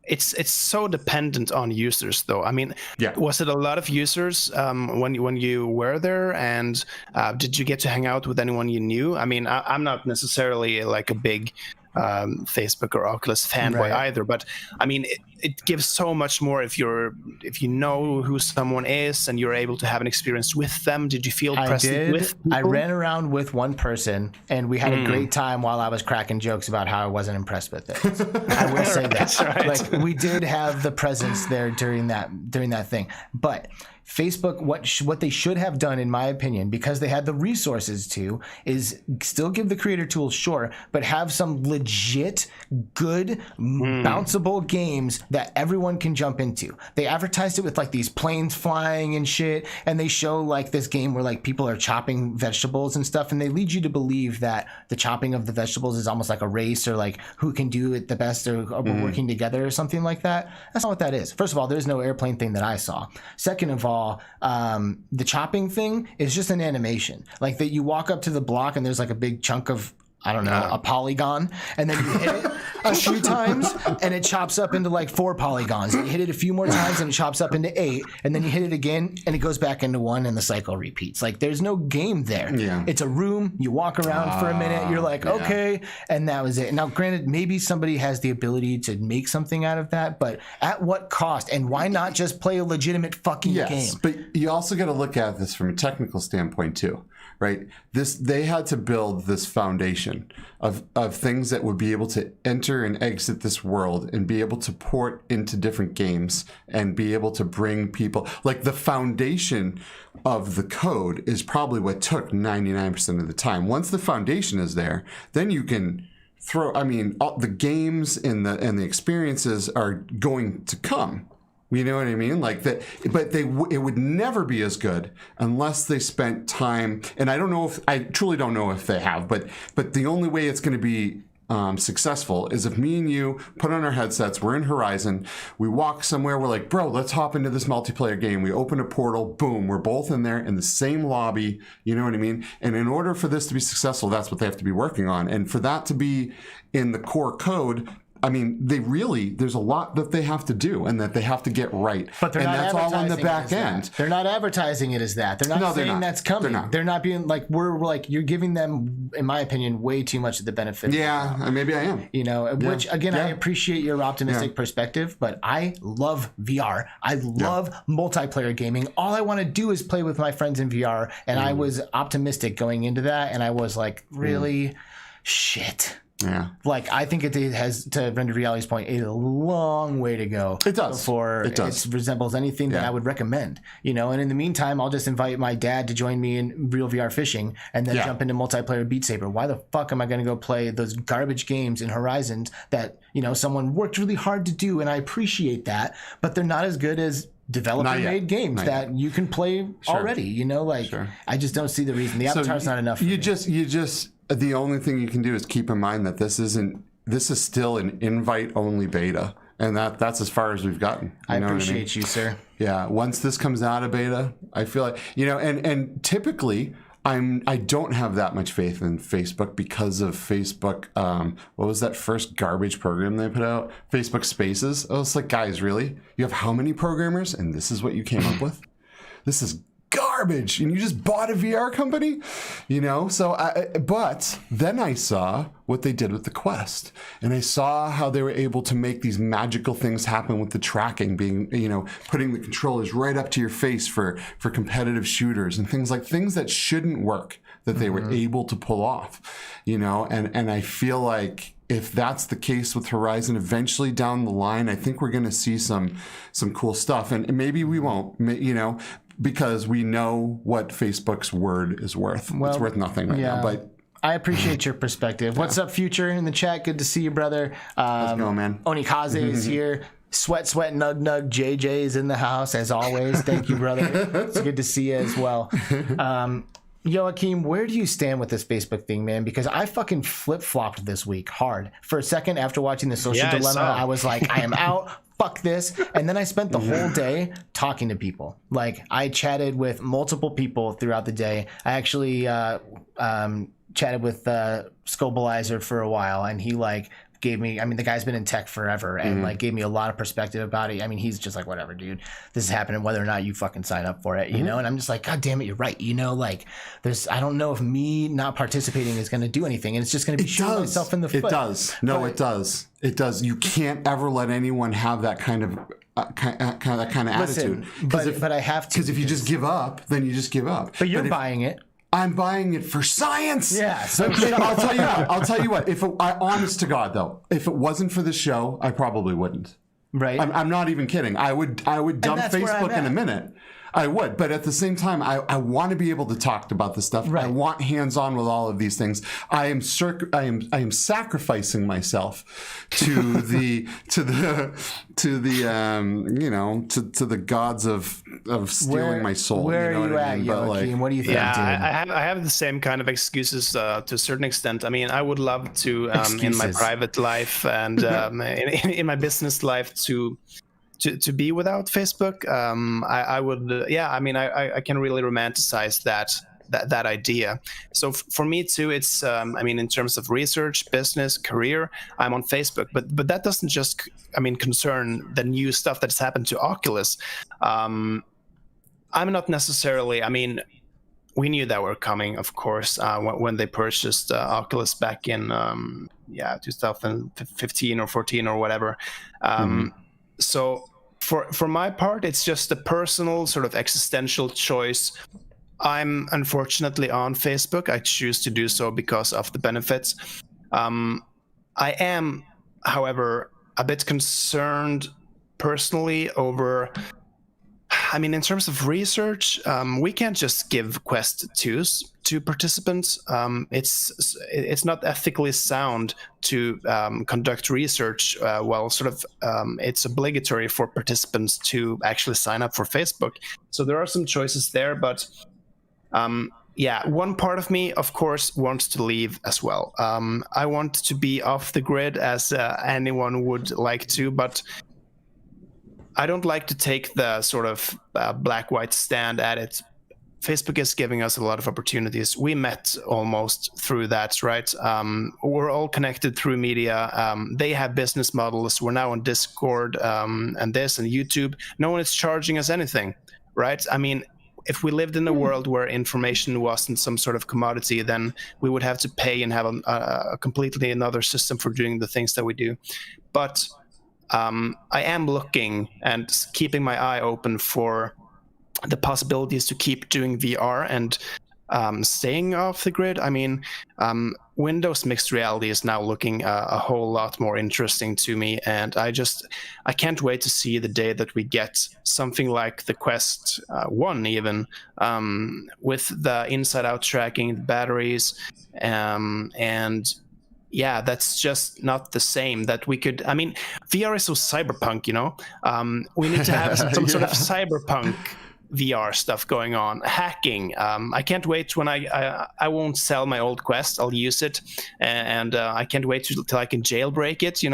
it's so dependent on users, though. I mean, was it a lot of users when you were there, and did you get to hang out with anyone you knew? I mean, I'm not necessarily like a big Facebook or Oculus fanboy either, but I mean, it gives so much more if you know who someone is and you're able to have an experience with them. Did you feel present with people? I ran around with one person and we had a great time while I was cracking jokes about how I wasn't impressed with it. I will say that. Right. Like, we did have the presence there during that thing, but Facebook, what they should have done, in my opinion, because they had the resources to, is still give the creator tools, sure, but have some legit, good, bounceable games that everyone can jump into. They advertised it with like these planes flying and shit, and they show like this game where like people are chopping vegetables and stuff, and they lead you to believe that the chopping of the vegetables is almost like a race, or like who can do it the best, or we're working together or something like that. That's not what that is. First of all, there's no airplane thing that I saw. Second of all, the chopping thing is just an animation. Like that, you walk up to the block and there's like a big chunk of, I don't know, a polygon, and then you hit it a few times and it chops up into like 4 polygons. And you hit it a few more times and it chops up into 8, and then you hit it again and it goes back into 1, and the cycle repeats. Like, there's no game there. Yeah. It's a room. You walk around for a minute. You're like, okay, and that was it. Now, granted, maybe somebody has the ability to make something out of that, but at what cost? And why not just play a legitimate fucking game? But you also got to look at this from a technical standpoint too. Right, they had to build this foundation of things that would be able to enter and exit this world and be able to port into different games and be able to bring people. Like, the foundation of the code is probably what took 99% of the time. Once the foundation is there, then you can throw. I mean, all the games and the experiences are going to come. You know what I mean? Like that, but it would never be as good unless they spent time. And I truly don't know if they have, but the only way it's going to be successful is if me and you put on our headsets, we're in Horizon, we walk somewhere, we're like, bro, let's hop into this multiplayer game. We open a portal, boom, we're both in there in the same lobby. You know what I mean? And in order for this to be successful, that's what they have to be working on. And for that to be in the core code, I mean, there's a lot that they have to do and that they have to get right. But they're and not that's all on the back end. They're not advertising it as that. They're not saying that's coming. They're not being like, we're like, you're giving them, in my opinion, way too much of the benefit. Yeah, maybe I am. Which, again, I appreciate your optimistic perspective, but I love VR. I love multiplayer gaming. All I want to do is play with my friends in VR. And I was optimistic going into that. And I was like, really? Shit. Yeah. Like, I think it has, to Render Reality's point, a long way to go. It does. Before it resembles anything that I would recommend. You know, and in the meantime, I'll just invite my dad to join me in real VR fishing and then jump into multiplayer Beat Saber. Why the fuck am I going to go play those garbage games in Horizons that, you know, someone worked really hard to do, and I appreciate that, but they're not as good as developer-made games that you can play already. You know, like, I just don't see the reason. The Avatar's not enough for me. You just the only thing you can do is keep in mind that this is still an invite-only beta, and that's as far as we've gotten. I appreciate you, sir. Yeah, once this comes out of beta, I feel like, you know, and typically I don't have that much faith in Facebook because of Facebook. What was that first garbage program they put out? Facebook Spaces. I was like, guys, really? You have how many programmers, and this is what you came up with? This is garbage, and you just bought a VR company, you know? So, but then I saw what they did with the Quest, and I saw how they were able to make these magical things happen with the tracking, being, you know, putting the controllers right up to your face for competitive shooters and things that shouldn't work, that they were able to pull off, you know? And I feel like if that's the case with Horizon, eventually down the line, I think we're going to see some cool stuff, and maybe we won't, you know, because we know what Facebook's word is worth. Well, it's worth nothing right now. But I appreciate your perspective. What's up, Future, in the chat? Good to see you, brother. Let's go, man. Onikaze is here. Sweat, nug. JJ is in the house, as always. Thank you, brother. It's good to see you as well. Joakim, where do you stand with this Facebook thing, man? Because I fucking flip-flopped this week hard. For a second, after watching The Social Dilemma, I was like, I am out. Fuck this. And then I spent the whole day talking to people. Like, I chatted with multiple people throughout the day. I actually chatted with Scobalizer for a while, and he gave me, I mean, the guy's been in tech forever and gave me a lot of perspective about it. I mean, he's just like, whatever, dude, this is happening whether or not you fucking sign up for it, you know? And I'm just like, God damn it, you're right. You know, like, I don't know if me not participating is going to do anything, and it's just going to be shooting myself in the foot. It does. No, it does. It does. You can't ever let anyone have that kind of attitude. But I have to. Because if you just give up, then you just give up. But you're buying it. I'm buying it for science. Yeah. So I'll tell you what. Honest to God, though, if it wasn't for the show, I probably wouldn't. Right. I'm not even kidding. I would dump Facebook in a minute. I would, but at the same time, I want to be able to talk about this stuff. Right. I want hands-on with all of these things. I am sacrificing myself to the gods of stealing my soul. Where are you at, Joakim? What do you think? Yeah, I have the same kind of excuses to a certain extent. I mean, I would love to in my private life and in my business life to be without Facebook. I would, I mean, I can really romanticize that idea. So for me too, it's, I mean, in terms of research, business, career, I'm on Facebook, but that doesn't just, I mean, concern the new stuff that's happened to Oculus. I'm not necessarily, I mean, we knew that were coming, of course, when they purchased Oculus back in, 2015 or 14 or whatever. So for my part, it's just a personal sort of existential choice. I'm unfortunately on Facebook. I choose to do so because of the benefits. I am, however, a bit concerned personally over, I mean, in terms of research, we can't just give Quest 2s to participants. It's not ethically sound to conduct research while sort of it's obligatory for participants to actually sign up for Facebook. So there are some choices there, but one part of me, of course, wants to leave as well. I want to be off the grid as anyone would like to, but I don't like to take the sort of black-white stand at it. Facebook is giving us a lot of opportunities. We met almost through that, right? We're all connected through media. They have business models. We're now on Discord and this and YouTube. No one is charging us anything, right? I mean, if we lived in a world where information wasn't some sort of commodity, then we would have to pay and have a completely another system for doing the things that we do. But I am looking and keeping my eye open for the possibilities to keep doing VR. And staying off the grid. I mean, Windows mixed reality is now looking a whole lot more interesting to me, and I can't wait to see the day that we get something like the Quest 1 even, with the inside-out tracking, the batteries, and yeah, that's just not the same. That we could, I mean, VR is so cyberpunk, we need to have some sort of cyberpunk VR stuff going on, hacking. I can't wait when I won't sell my old Quest. I'll use it, and I can't wait till I can jailbreak it.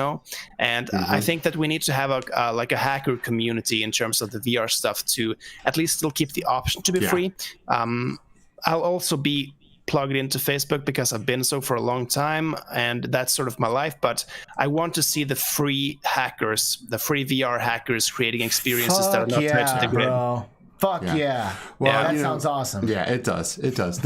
And I think that we need to have a hacker community in terms of the VR stuff to at least still keep the option to be free. I'll also be plugged into Facebook because I've been so for a long time, and that's sort of my life. But I want to see the free hackers, the free VR hackers, creating experiences that are not tied to the grid. Bro. Fuck yeah. Well, that sounds awesome. Yeah, it does. There's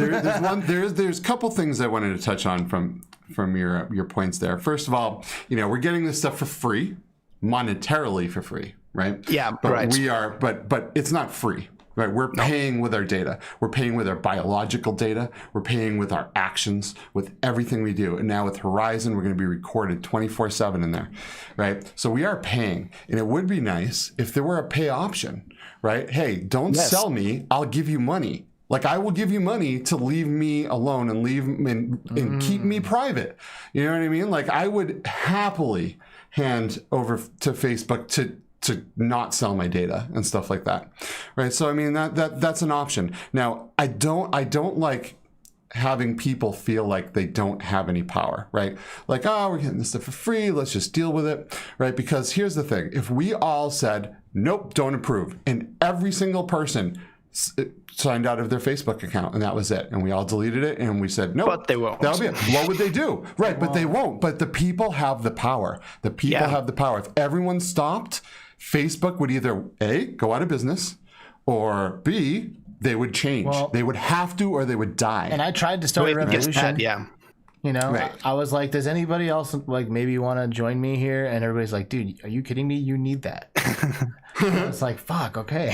there's a couple things I wanted to touch on from your points there. First of all, we're getting this stuff for free, monetarily for free, right? Yeah, but right. But it's not free. Right, we're paying with our data. We're paying with our biological data. We're paying with our actions, with everything we do. And now with Horizon, we're going to be recorded 24/7 in there, right? So we are paying. And it would be nice if there were a pay option, right? Hey, don't sell me. I'll give you money. Like, I will give you money to leave me alone and keep me private. You know what I mean? Like, I would happily hand over to Facebook to not sell my data and stuff like that, right? So I mean that's an option. Now I don't like having people feel like they don't have any power, right? Like, we're getting this stuff for free, let's just deal with it, right? Because here's the thing: if we all said nope, don't approve, and every single person signed out of their Facebook account, and that was it, and we all deleted it, and we said nope, but they won't. That'll be it. What would they do? Right, but they won't. But the people have the power. The people have the power. If everyone stopped, Facebook would either A, go out of business, or B, they would change. They would have to, or they would die. And I tried to start a revolution. Right. I was like, does anybody else maybe want to join me here? And everybody's like, dude, are you kidding me? You need that. It's like, fuck, okay.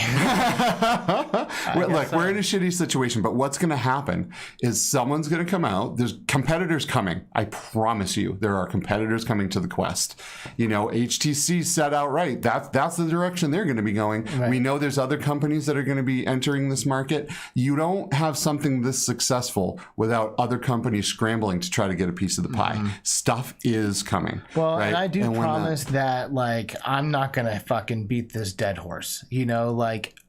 Look, we're in a shitty situation, but what's going to happen is someone's going to come out. There's competitors coming. I promise you, there are competitors coming to the Quest. HTC said outright that's the direction they're going to be going. Right. We know there's other companies that are going to be entering this market. You don't have something this successful without other companies scrambling to try to get a piece of the pie. Stuff is coming. Well, right? And I do promise that I'm not going to fucking beat this dead horse.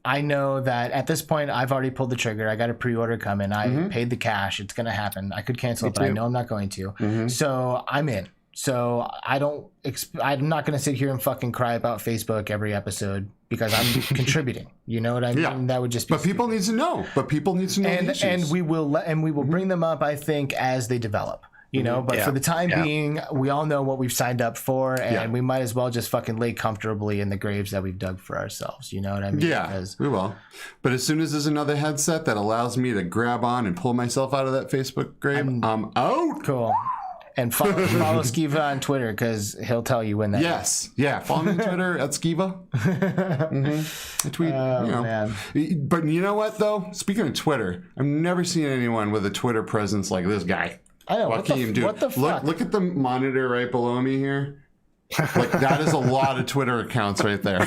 I know that at this point I've already pulled the trigger. I got a pre-order coming. I paid the cash. It's going to happen. I could cancel it, but I know I'm not going to. So I'm in. So I'm not going to sit here and fucking cry about Facebook every episode because I'm contributing. You know what I mean? Yeah. That would just be people need to know. But people need to know the issues. And we will bring them up, I think, as they develop. But for the time being, we all know what we've signed up for, and we might as well just fucking lay comfortably in the graves that we've dug for ourselves. You know what I mean? Yeah, we will. But as soon as there's another headset that allows me to grab on and pull myself out of that Facebook grave, I'm out. Cool. And follow Skiva on Twitter because he'll tell you when that is. Yeah. Follow me on Twitter at Skiva. I tweet, man. But you know what, though? Speaking of Twitter, I've never seen anyone with a Twitter presence like this guy. I know. Joakim, what the fuck? Look at the monitor right below me here. That is a lot of Twitter accounts right there.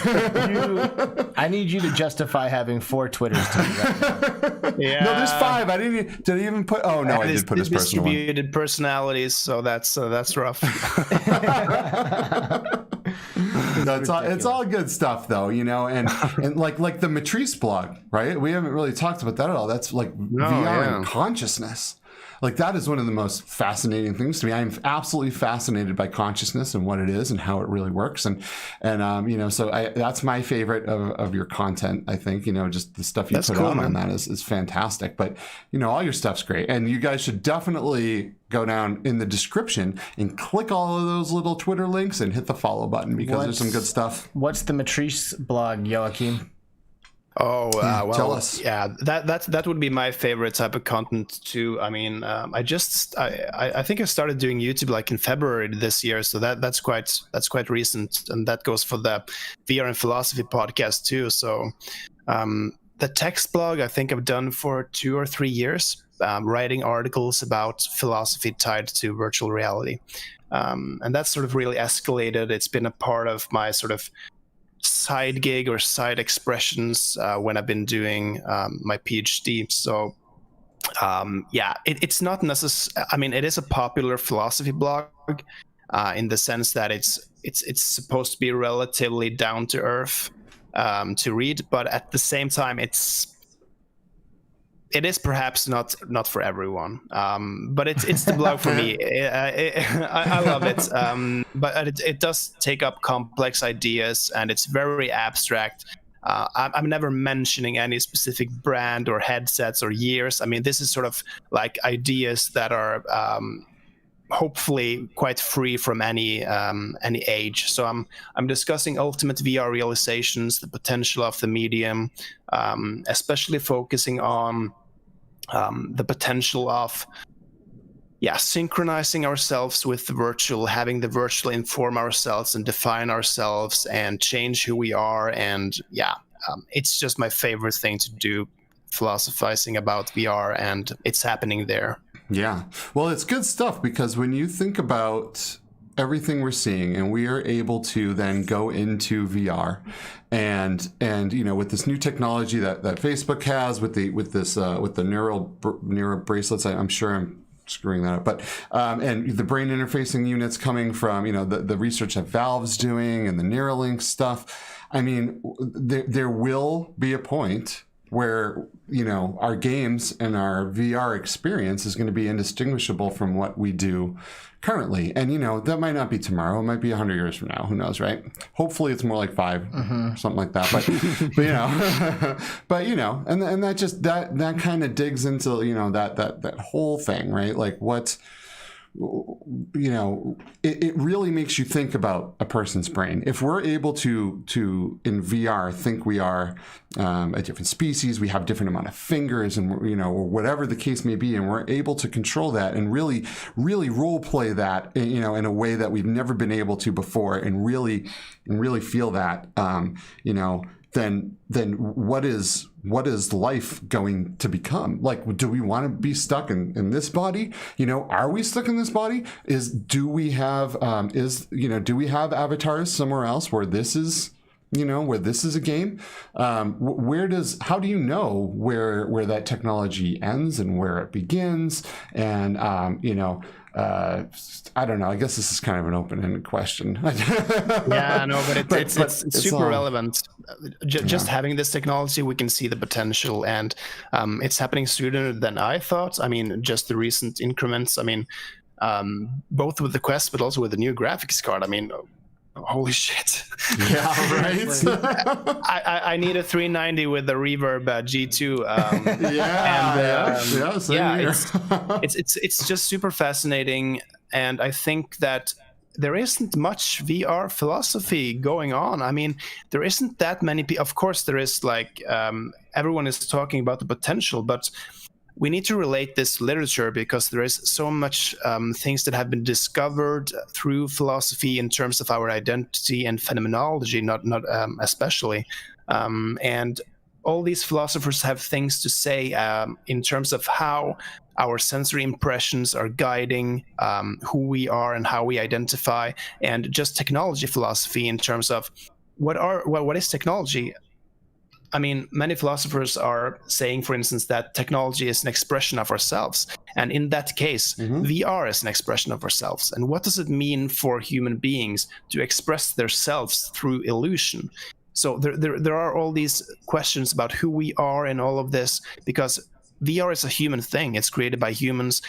I need you to justify having 4 Twitters to me right now. Yeah. No, there's 5. Did I even put? Oh no, I did put his personal one. Distributed personalities, so that's rough. It's all good stuff though, and like the Matrice blog, right? We haven't really talked about that at all. That's VR and consciousness. That is one of the most fascinating things to me. I'm absolutely fascinated by consciousness and what it is and how it really works. And so that's my favorite of your content. I think, just the stuff you put out on that is fantastic. But, all your stuff's great. And you guys should definitely go down in the description and click all of those little Twitter links and hit the follow button because there's some good stuff. What's the Matrice blog, Joakim? Oh, well, tell us. Yeah, that would be my favorite type of content too. I mean, I think I started doing YouTube in February this year, so that's quite recent, and that goes for the VR and Philosophy podcast too. So the text blog I think I've done for 2 or 3 years. writing articles about philosophy tied to virtual reality. And that's sort of really escalated. It's been a part of my sort of side gig or side expressions when I've been doing my PhD. So it's not necessary. I mean, it is a popular philosophy blog in the sense that it's supposed to be relatively down to earth to read, but at the same time, it is perhaps not for everyone. But it's the blog for me. I love it. But it does take up complex ideas, and it's very abstract. I'm never mentioning any specific brand or headsets or years. I mean, this is sort of like ideas that are hopefully quite free from any age. So I'm discussing ultimate VR realizations, the potential of the medium, especially focusing on the potential of synchronizing ourselves with the virtual, having the virtual inform ourselves and define ourselves and change who we are. And it's just my favorite thing to do, philosophizing about VR, and it's happening there. Yeah. Well, it's good stuff, because when you think about everything we're seeing, and we are able to then go into VR, and with this new technology that Facebook has with the neural bracelets, I'm sure I'm screwing that up, but and the brain interfacing units coming from the research that Valve's doing and the Neuralink stuff. I mean, there will be a point where our games and our VR experience is going to be indistinguishable from what we do currently. And that might not be tomorrow, it might be 100 years from now, who knows, right? Hopefully it's more like 5 or something like that, but and that just that kind of digs into that whole thing, right? Like what it really makes you think about a person's brain. If we're able to in VR think we are a different species, we have different amount of fingers, and or whatever the case may be, and we're able to control that and really role play that in a way that we've never been able to before, and really feel that then what is life going to become? Like, do we want to be stuck in this body? Are we stuck in this body? Do we have avatars somewhere else where this is a game? How do you know where that technology ends and where it begins? And I don't know. I guess this is kind of an open-ended question. Yeah, no, but it's super relevant. Just having this technology, we can see the potential, and it's happening sooner than I thought. I mean, just the recent increments. I mean, both with the Quest, but also with the new graphics card. I mean, holy shit! Yeah, right. I need a 390 with the Reverb G2. It's just super fascinating, and I think that there isn't much VR philosophy going on. I mean, there isn't that many people. Of course, there is, like, everyone is talking about the potential, but we need to relate this literature, because there is so much things that have been discovered through philosophy in terms of our identity and phenomenology, not especially. And all these philosophers have things to say in terms of how our sensory impressions are guiding who we are and how we identify, and just technology philosophy in terms of what is technology. I mean, many philosophers are saying, for instance, that technology is an expression of ourselves. And in that case, VR is an expression of ourselves. And what does it mean for human beings to express themselves through illusion? So there are all these questions about who we are in all of this, because VR is a human thing. It's created by humans.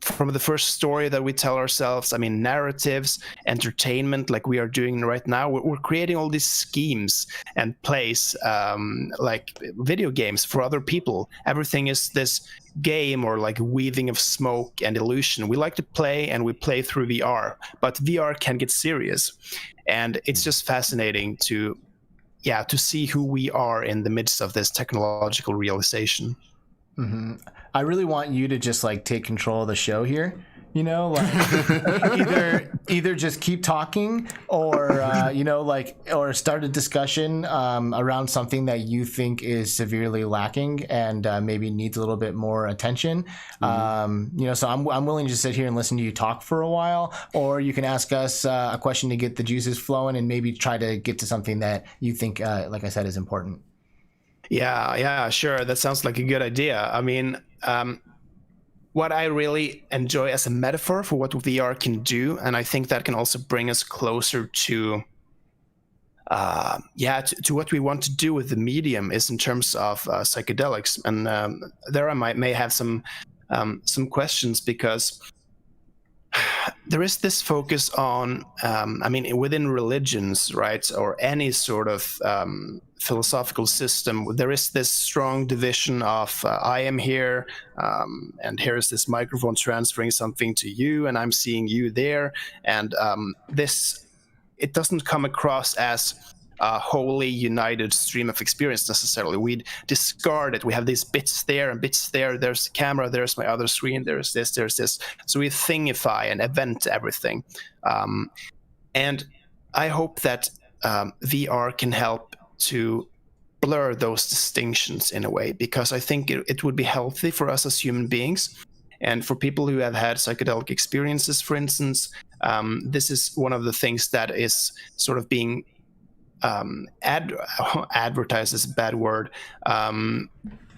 From the first story that we tell ourselves, I mean, narratives, entertainment, like we are doing right now, we're creating all these schemes and plays, like video games for other people. Everything is this game, or like weaving of smoke and illusion. We like to play, and we play through VR, but VR can get serious. And it's just fascinating to see who we are in the midst of this technological realization. I really want you to just like take control of the show here, you know, like either just keep talking or you know, like, or start a discussion around something that you think is severely lacking and maybe needs a little bit more attention. You know, so I'm willing to sit here and listen to you talk for a while, or you can ask us a question to get the juices flowing and maybe try to get to something that you think, like I said, is important. Yeah, sure. That sounds like a good idea. I mean, what I really enjoy as a metaphor for what VR can do, and I think that can also bring us closer to what we want to do with the medium, is in terms of psychedelics. And there I may have some questions, because there is this focus on, I mean, within religions, right, or any sort of philosophical system, there is this strong division of I am here, and here is this microphone transferring something to you, and I'm seeing you there, and it doesn't come across as a wholly united stream of experience necessarily. We discard it. We have these bits there and bits there. There's the camera, there's my other screen, there's this. So we thingify and event everything. And I hope that VR can help to blur those distinctions in a way, because I think it would be healthy for us as human beings. And for people who have had psychedelic experiences, for instance, this is one of the things that is sort of being advertised is a bad word,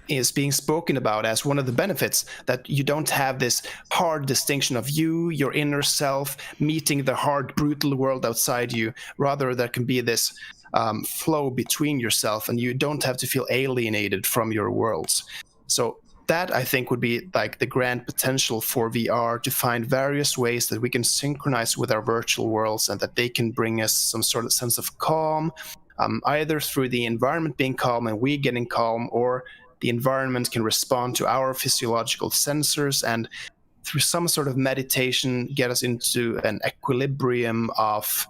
is being spoken about as one of the benefits, that you don't have this hard distinction of you, your inner self, meeting the hard, brutal world outside you. Rather, there can be this flow between yourself, and you don't have to feel alienated from your worlds. So that, I think, would be like the grand potential for VR, to find various ways that we can synchronize with our virtual worlds, and that they can bring us some sort of sense of calm, either through the environment being calm and we getting calm, or the environment can respond to our physiological sensors, and through some sort of meditation get us into an equilibrium of,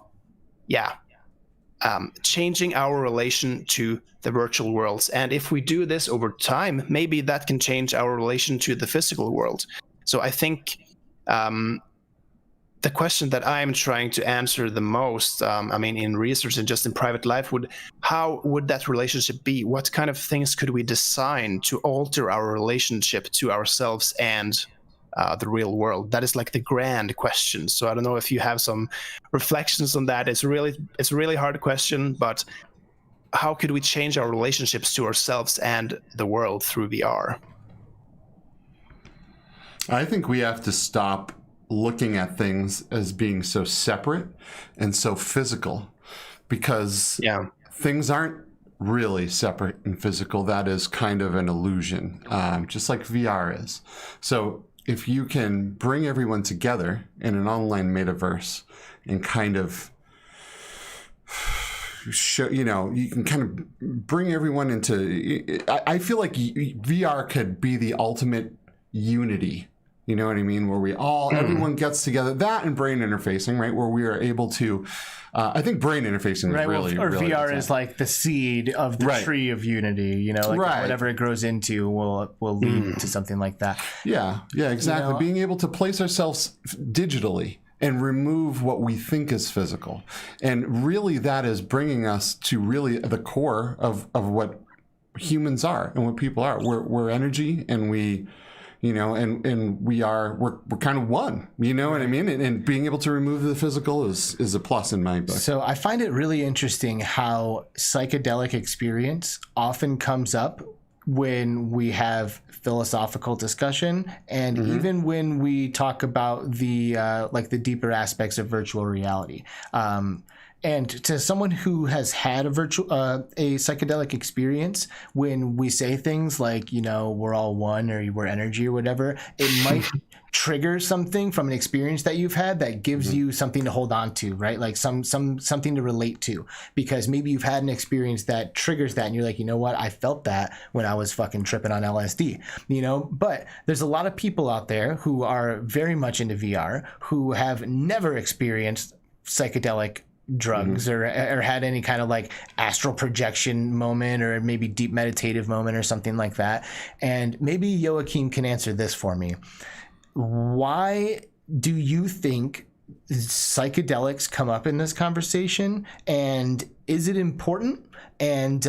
changing our relation to the virtual worlds. And if we do this over time, maybe that can change our relation to the physical world. So I think the question that I'm trying to answer the most, I mean, in research and just in private life, how would that relationship be? What kind of things could we design to alter our relationship to ourselves and the real world? That is like the grand question. So I don't know if you have some reflections on that. It's a really hard question, but how could we change our relationships to ourselves and the world through VR? I think we have to stop looking at things as being so separate and so physical, because things aren't really separate and physical. That is kind of an illusion, just like VR is. So if you can bring everyone together in an online metaverse and kind of show, you can kind of bring everyone into, I feel like VR could be the ultimate unity. You know what I mean? Where everyone gets together, that and brain interfacing, right? Where we are able to, I think brain interfacing is really, or really VR is like the seed of the tree of unity, like whatever it grows into will lead to something like that. Yeah, exactly. Being able to place ourselves digitally and remove what we think is physical. And really that is bringing us to really the core of what humans are and what people are. We're energy, and we're kind of one, you know what I mean? And being able to remove the physical is a plus in my book. So I find it really interesting how psychedelic experience often comes up when we have philosophical discussion, and even when we talk about the deeper aspects of virtual reality. And to someone who has had a psychedelic experience, when we say things like, we're all one, or we're energy, or whatever, it might trigger something from an experience that you've had that gives you something to hold on to, right? Like something to relate to, because maybe you've had an experience that triggers that, and you're like, you know what? I felt that when I was fucking tripping on LSD, But there's a lot of people out there who are very much into VR who have never experienced psychedelic drugs or had any kind of like astral projection moment, or maybe deep meditative moment or something like that. And maybe Joakim can answer this for me. Why do you think psychedelics come up in this conversation, and is it important? And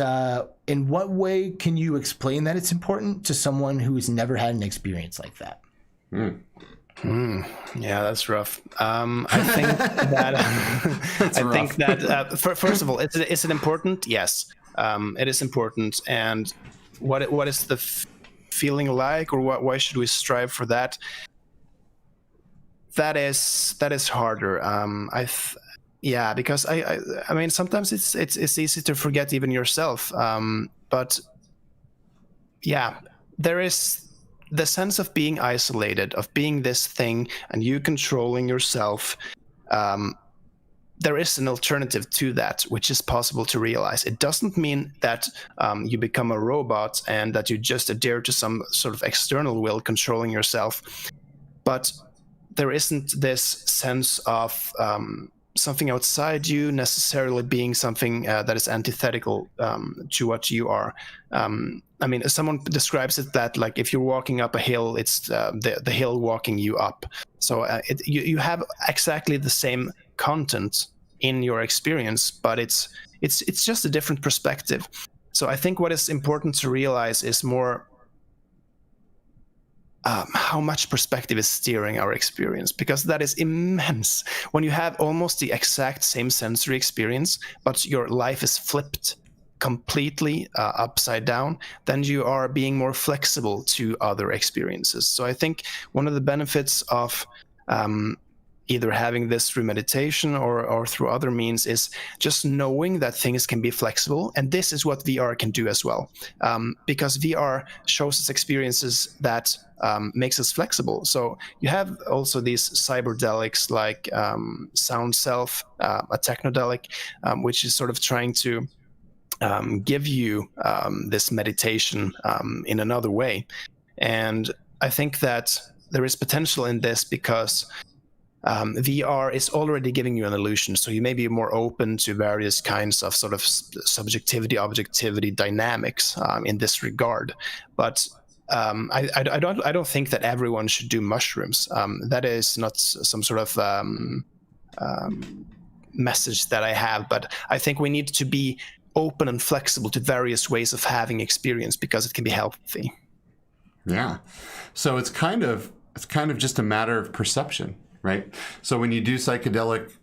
in what way can you explain that it's important to someone who has never had an experience like that? Yeah, that's rough. I think that first of all, is it important? Yes, it is important. And what is the feeling like, or why should we strive for that? That is harder. Because I mean, sometimes it's easy to forget even yourself. But yeah, there is the sense of being isolated, of being this thing, and you controlling yourself. There is an alternative to that, which is possible to realize. It doesn't mean that you become a robot and that you just adhere to some sort of external will controlling yourself. But there isn't this sense of something outside you necessarily being something that is antithetical to what you are. I mean, someone describes it that, like, if you're walking up a hill, it's the hill walking you up. So you have exactly the same content in your experience, but it's just a different perspective. So I think what is important to realize is more how much perspective is steering our experience, because that is immense. When you have almost the exact same sensory experience, but your life is flipped completely upside down, then you are being more flexible to other experiences. So I think one of the benefits of either having this through meditation or through other means is just knowing that things can be flexible. And this is what VR can do as well, because VR shows us experiences that makes us flexible. So you have also these cyberdelics like Sound Self, a technodelic, which is sort of trying to give you this meditation in another way. And I think that there is potential in this because VR is already giving you an illusion, so you may be more open to various kinds of sort of subjectivity, objectivity dynamics in this regard. But I don't think that everyone should do mushrooms. That is not some sort of message that I have, but I think we need to be open and flexible to various ways of having experience because it can be healthy. Yeah. So it's kind of just a matter of perception. Right. So when you do psychedelics,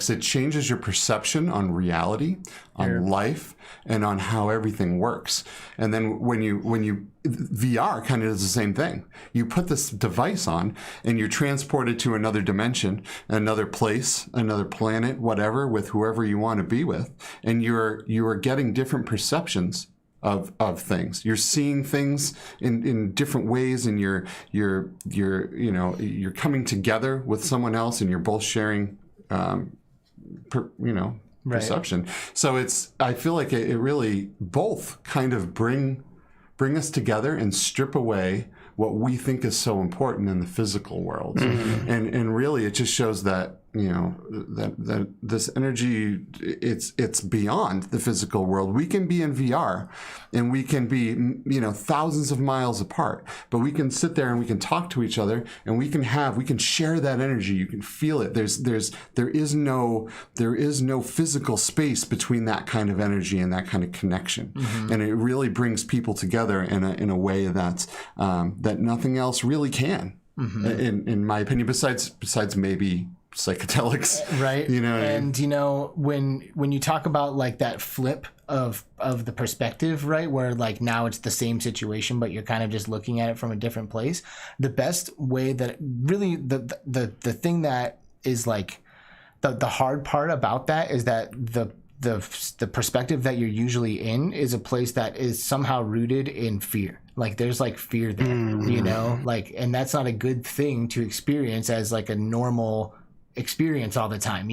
it changes your perception on reality, on life, and on how everything works. And then when you VR kind of does the same thing. You put this device on and you're transported to another dimension, another place, another planet, whatever, with whoever you want to be with, and you are getting different perceptions of things. You're seeing things in different ways, and you're coming together with someone else, and you're both sharing perception. So I feel like it really both kind of bring us together and strip away what we think is so important in the physical world. Mm-hmm. And really it just shows that that this energy, it's beyond the physical world. We can be in VR and we can be thousands of miles apart, but we can sit there and we can talk to each other, and we can share that energy. You can feel it. There is no physical space between that kind of energy and that kind of connection. Mm-hmm. And it really brings people together in a way that nothing else really can. Mm-hmm. In my opinion, besides maybe psychedelics, right? And when you talk about like that flip of the perspective, right, where like now it's the same situation but you're kind of just looking at it from a different place, the best way that really the thing that is like the hard part about that is that the perspective that you're usually in is a place that is somehow rooted in fear. Like there's like fear there, like, and that's not a good thing to experience as like a normal experience all the time,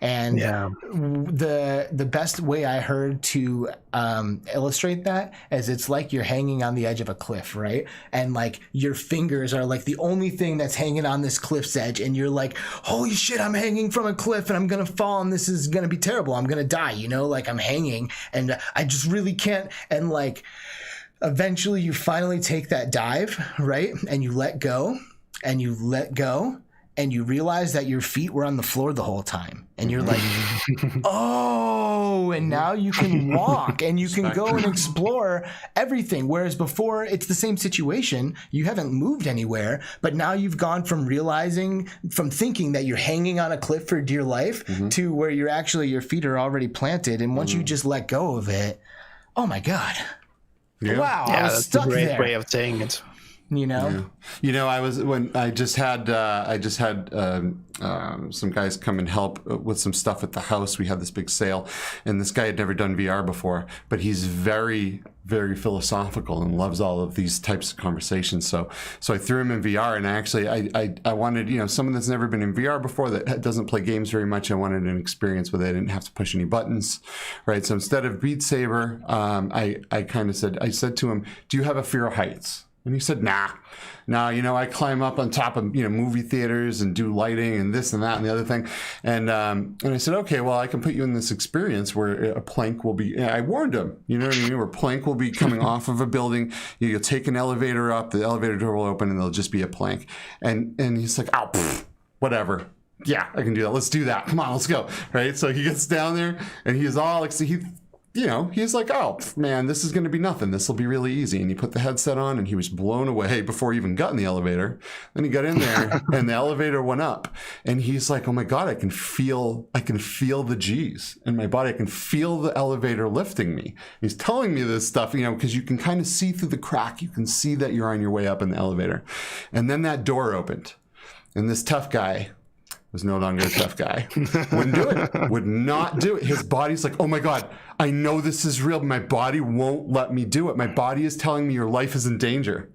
and the best way I heard to illustrate that is it's like you're hanging on the edge of a cliff, right? And like your fingers are like the only thing that's hanging on this cliff's edge, and you're like, holy shit, I'm hanging from a cliff and I'm gonna fall and this is gonna be terrible, I'm gonna die, like I'm hanging and I just really can't. And like eventually you finally take that dive, right, and you let go, and you let go and you realize that your feet were on the floor the whole time. And you're like, oh, and now you can walk and you can go and explore everything. Whereas before, it's the same situation. You haven't moved anywhere, but now you've gone from thinking that you're hanging on a cliff for dear life to where your feet are already planted. And once you just let go of it, oh my God. Yeah. Wow, Yeah, I was that's stuck a great there. way of saying it. You know? Yeah. You know, I just had some guys come and help with some stuff at the house. We had this big sale, and this guy had never done VR before, but he's very, very philosophical and loves all of these types of conversations. So I threw him in VR, and I wanted, you know, someone that's never been in VR before, that doesn't play games very much. I wanted an experience where they didn't have to push any buttons, right? So instead of Beat Saber, I said to him, "Do you have a fear of heights?" And he said, nah, you know, I climb up on top of, you know, movie theaters and do lighting and this and that and the other thing. And I said, okay, well, I can put you in this experience where a plank will be, I warned him, you know what I mean? Where a plank will be coming off of a building. You'll take an elevator up, the elevator door will open, and there'll just be a plank. And he's like, oh, whatever. Yeah, I can do that. Let's do that. Come on, let's go. Right? So he gets down there and he's all like, he's like, oh, man, this is going to be nothing. This will be really easy. And he put the headset on, and he was blown away before he even got in the elevator. Then he got in there, and the elevator went up. And he's like, oh, my God, I can feel the G's in my body. I can feel the elevator lifting me. He's telling me this stuff, you know, because you can kind of see through the crack. You can see that you're on your way up in the elevator. And then that door opened, and this tough guy was no longer a tough guy. Wouldn't do it. Would not do it. His body's like, oh my God, I know this is real. My body won't let me do it. My body is telling me your life is in danger.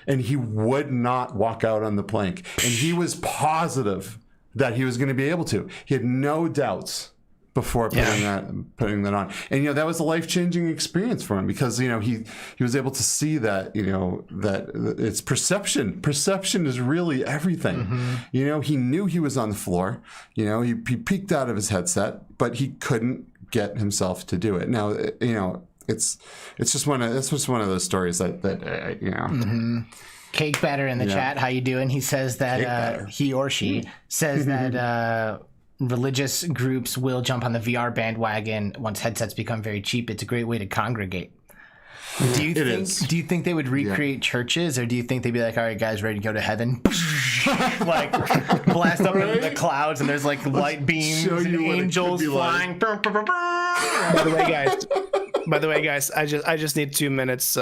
And he would not walk out on the plank. And he was positive that he was going to be able to. He had no doubts before putting that on. And, you know, that was a life-changing experience for him, because, you know, he was able to see that, you know, that it's perception. Perception is really everything. You know, he knew he was on the floor. You know, he peeked out of his headset, but he couldn't get himself to do it. Now, you know, it's just one of those stories that you know. Cake Batter in the chat, how you doing? He says that he or she says that religious groups will jump on the VR bandwagon once headsets become very cheap. It's a great way to congregate. Do you think they would recreate churches, or do you think they'd be like, all right, guys, ready to go to heaven? Like blast up into the clouds, and there's like light beams and angels flying. By the way, guys, I just need 2 minutes.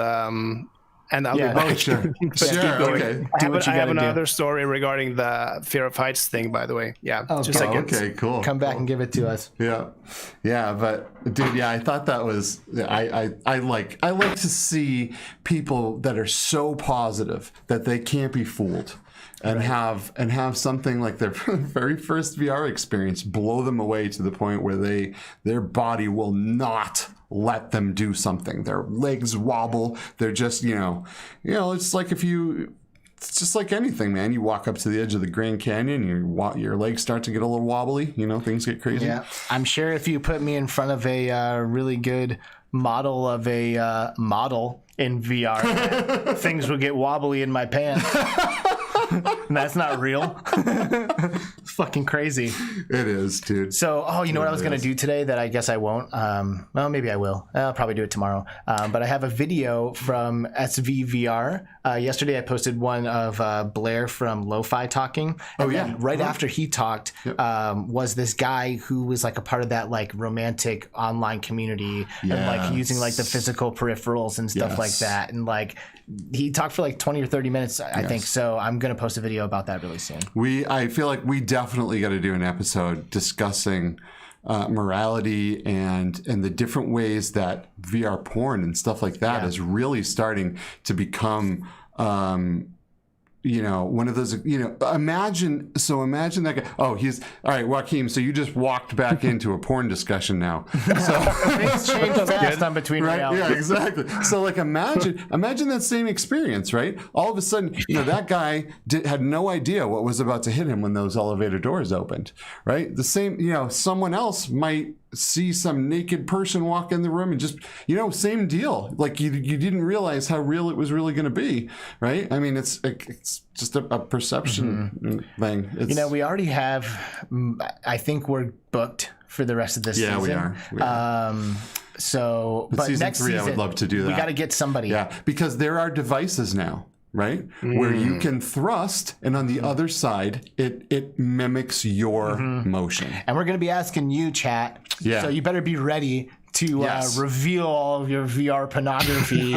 And I'll be back. Sure. Okay. I have another story regarding the fear of heights thing, by the way. Yeah. Okay, cool. Come back and give it to us. Yeah, but dude, I thought that was I like to see people that are so positive that they can't be fooled. And have something like their very first VR experience blow them away to the point where their body will not let them do something. Their legs wobble. They're just, you know, it's like it's just like anything, man. You walk up to the edge of the Grand Canyon, your legs start to get a little wobbly. You know, things get crazy. Yeah, I'm sure if you put me in front of a really good model of a model in VR, things would get wobbly in my pants. And that's not real. It's fucking crazy. It is, dude. So, you know what I was going to do today that I guess I won't? Well, maybe I will. I'll probably do it tomorrow. But I have a video from SVVR. Yesterday I posted one of Blair from Lo-Fi talking. And right after he talked was this guy who was like a part of that like romantic online community and like using like the physical peripherals and stuff like that. And like he talked for like 20 or 30 minutes, I think. So I'm going to post a video about that really soon. I feel like we definitely got to do an episode discussing morality and the different ways that VR porn and stuff like that is really starting to become you know, one of those, you know, imagine that guy. Oh, he's all right, Joakim. So you just walked back into a porn discussion now. So things change fast on Between Reality. Yeah, exactly. So like, imagine that same experience, right? All of a sudden, you know, that guy had no idea what was about to hit him when those elevator doors opened, right? The same, you know, someone else might see some naked person walk in the room and just, same deal. Like you didn't realize how real it was really going to be, right? I mean, it's just a perception thing. We already have, I think we're booked for the rest of this season. Yeah, we are. So, but season next 3, season, I would love to do that. We got to get somebody. Yeah, because there are devices now, right? Where you can thrust, and on the other side, it mimics your motion. And we're going to be asking you, chat. Yeah. So you better be ready to reveal all of your VR pornography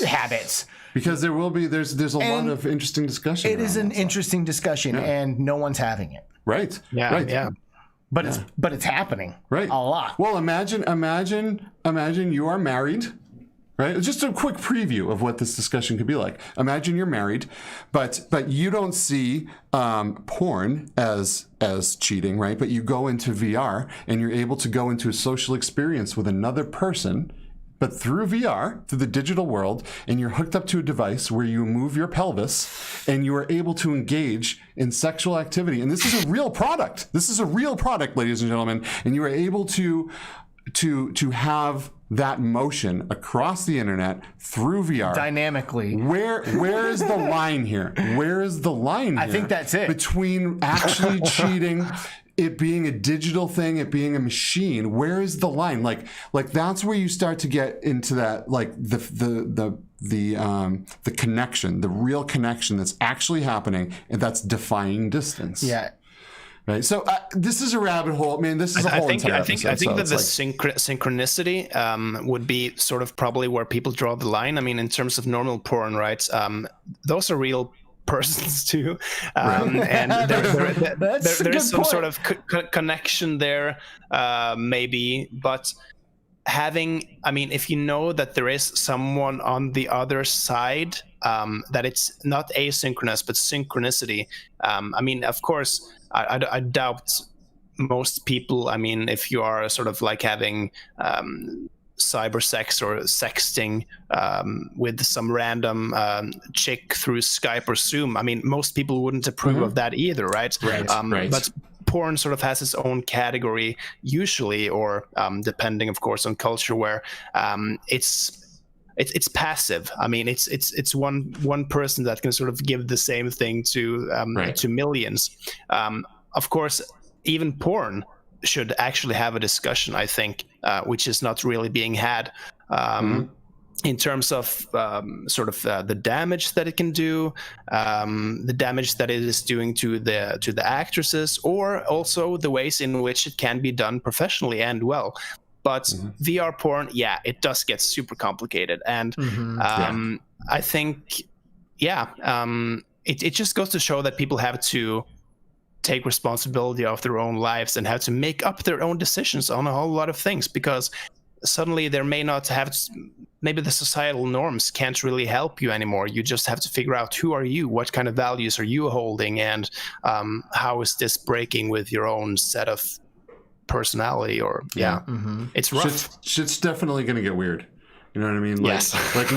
habits. Because there's a lot of interesting discussion. It is an interesting discussion, and no one's having it. Right. Yeah. Right. Yeah. But it's happening. Right. A lot. Well, imagine you are married. Right? Just a quick preview of what this discussion could be like. Imagine you're married, but you don't see porn as cheating, right? But you go into VR and you're able to go into a social experience with another person, but through VR, through the digital world, and you're hooked up to a device where you move your pelvis and you are able to engage in sexual activity. And this is a real product. This is a real product, ladies and gentlemen. And you are able to have that motion across the internet through VR dynamically. Where is the line here? Where is the line here? I think that's it. Between actually cheating, it being a digital thing, it being a machine. Where is the line? Like that's where you start to get into that, like the connection, the real connection that's actually happening, and that's defying distance. Yeah. Right. So this is a rabbit hole. Man, this is a whole entire episode. I think that the synchronicity would be sort of probably where people draw the line. I mean, in terms of normal porn, right? Those are real persons too, and there is some sort of connection there, maybe. But if you know that there is someone on the other side, that it's not asynchronous but synchronicity. Of course. I doubt most people, if you are sort of like having cyber sex or sexting with some random chick through Skype or Zoom, most people wouldn't approve of that either, right? Right. But porn sort of has its own category usually, or depending, of course, on culture, where it's passive. It's one person that can sort of give the same thing to millions. Of course, even porn should actually have a discussion, I think, which is not really being had in terms of the damage that it can do, the damage that it is doing to the actresses, or also the ways in which it can be done professionally and well. But VR porn, it does get super complicated. And I think, it just goes to show that people have to take responsibility of their own lives and have to make up their own decisions on a whole lot of things, because suddenly there may not have, maybe the societal norms can't really help you anymore. You just have to figure out, who are you? What kind of values are you holding? And how is this breaking with your own set of personality? Or it's rough. Shit's definitely gonna get weird. You know what I mean? Like, yes. Like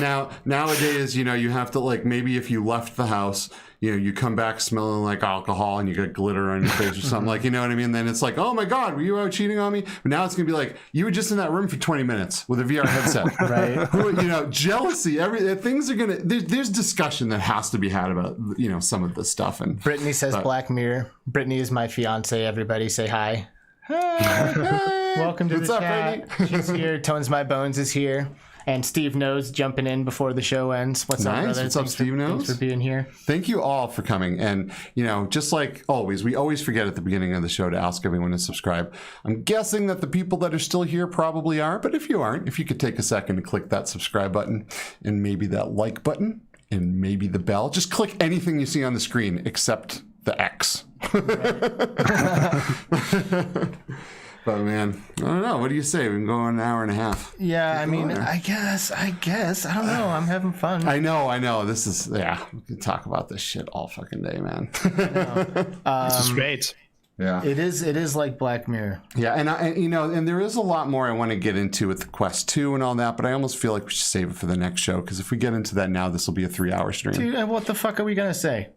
nowadays, you have to, like, maybe if you left the house, you come back smelling like alcohol and you got glitter on your face or something, like, you know what I mean? Then it's like, oh my God, were you out cheating on me? But now it's gonna be like, you were just in that room for 20 minutes with a VR headset. Right. Jealousy, things are gonna, there's discussion that has to be had about, some of this stuff. And Brittany says Black Mirror. Brittany is my fiance. Everybody say hi. Hi. Welcome to the chat. She's here. Tones My Bones is here. And Steve Knows jumping in before the show ends. What's up, brother? What's up, Steve Knows? Thanks for being here. Thank you all for coming. And, just like always, we always forget at the beginning of the show to ask everyone to subscribe. I'm guessing that the people that are still here probably are. But if you aren't, if you could take a second to click that subscribe button and maybe that like button and maybe the bell. Just click anything you see on the screen except the X. But man, I don't know. What do you say? We can go on an hour and a half. Yeah, I guess. I don't know. I'm having fun. I know. This is, we can talk about this shit all fucking day, man. This is great. Yeah. It is like Black Mirror. Yeah, and there is a lot more I want to get into with the Quest 2 and all that, but I almost feel like we should save it for the next show, because if we get into that now, this will be a 3-hour stream. Dude, what the fuck are we going to say?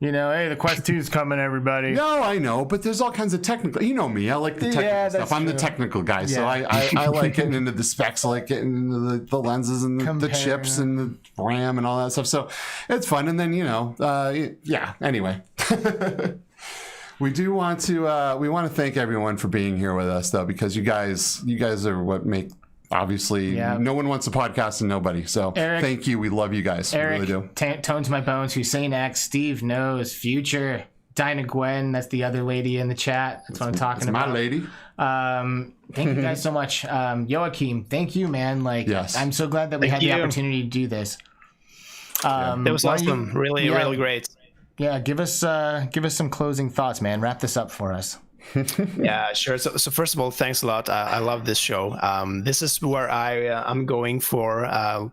You know, hey, the Quest 2 is coming, everybody. No, I know, but there's all kinds of technical. You know me, I like the technical stuff. I'm the technical guy, so I like getting into the specs, I like getting into the lenses and the chips and the RAM and all that stuff. So it's fun. And then anyway. We do want to thank everyone for being here with us, though, because you guys are what make. Obviously, no one wants a podcast and nobody. So Eric, thank you. We love you guys. Eric, we really do. Tones My Bones, Hussein X, Steve Knows, Future, Dinah Gwen. That's the other lady in the chat. That's what I'm talking about. My lady. Thank you guys so much. Joakim, thank you, man. Yes. I'm so glad that we had the opportunity to do this. It was awesome. Really great. Yeah, give us some closing thoughts, man. Wrap this up for us. Yeah, sure. So first of all, thanks a lot. I love this show. This is where I'm going for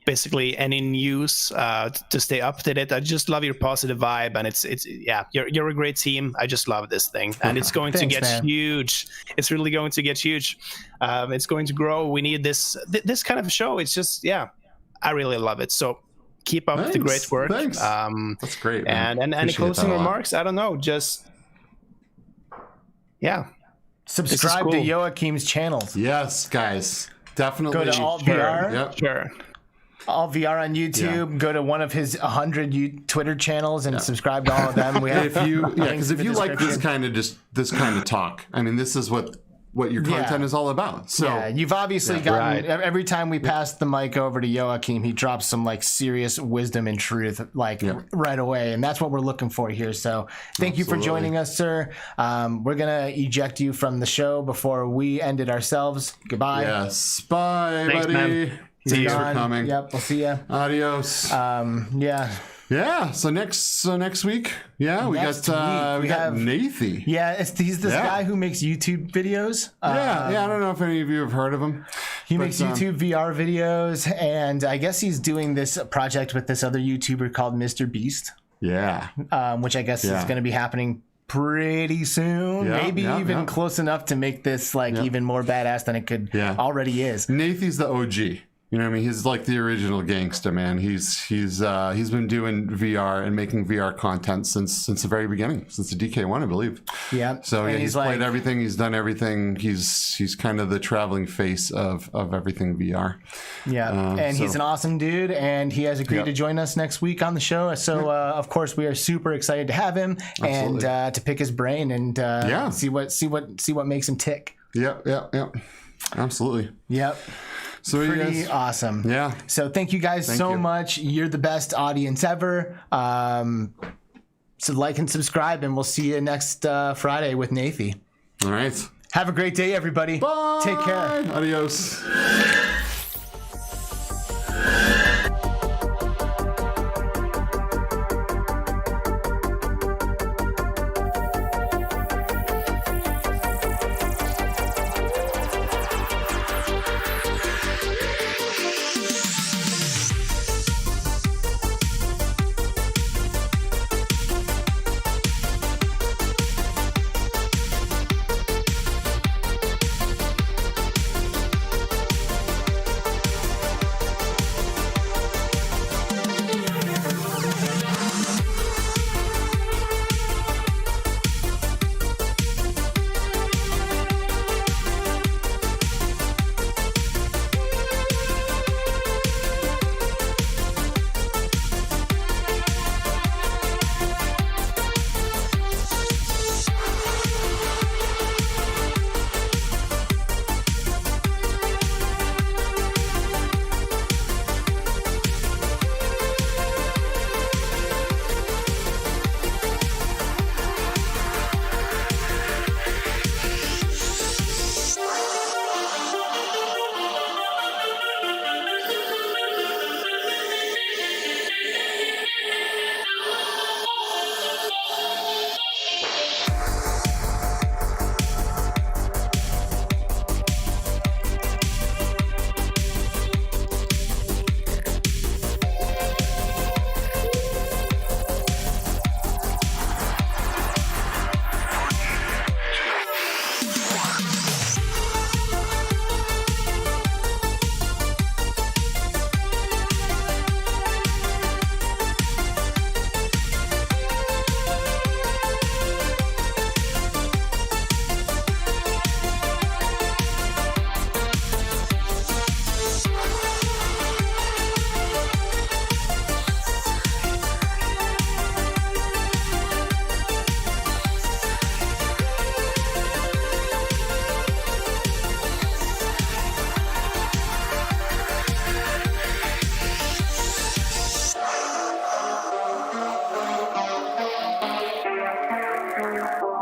basically any news to stay updated. I just love your positive vibe, and you're a great team. I just love this thing, and it's going to get huge. It's really going to get huge. It's going to grow. We need this kind of show. It's just I really love it. So keep up the great work. Thanks. That's great. Man. And any closing remarks? I don't know. Just subscribe to Joakim's channels. Yes, guys, definitely go to Alt VR. Yep. Sure. Alt VR on YouTube. Go to one of his 100 Twitter channels and subscribe to all of them. We have if you like this kind of talk, I mean, this is what your content is all about. So you've obviously gotten every time we pass the mic over to Joakim, he drops some serious wisdom and truth right away, and that's what we're looking for here. So thank you for joining us, sir. We're gonna eject you from the show before we end it ourselves. Goodbye. Yes, bye. Thanks, buddy. Man. Thanks for coming. Yep, we'll see you. Adios. Yeah. So next week, we got Nathy. Yeah, he's this guy who makes YouTube videos. I don't know if any of you have heard of him. He makes YouTube VR videos, and I guess he's doing this project with this other YouTuber called Mr. Beast. Yeah. Which I guess is going to be happening pretty soon. Maybe even close enough to make this even more badass than it could already is. Nathy's the OG. You know what I mean? He's like the original gangsta, man. He's been doing VR and making VR content since the very beginning, since the DK1, I believe. Yeah. So he's played everything. He's done everything. He's kind of the traveling face of everything VR. Yeah. And he's an awesome dude, and he has agreed to join us next week on the show. So of course we are super excited to have him and to pick his brain and see what makes him tick. Yeah. Absolutely. Yep. So pretty awesome. Yeah. So thank you guys so much. You're the best audience ever. So like and subscribe, and we'll see you next Friday with Nathy. All right. Have a great day, everybody. Bye. Take care. Adios.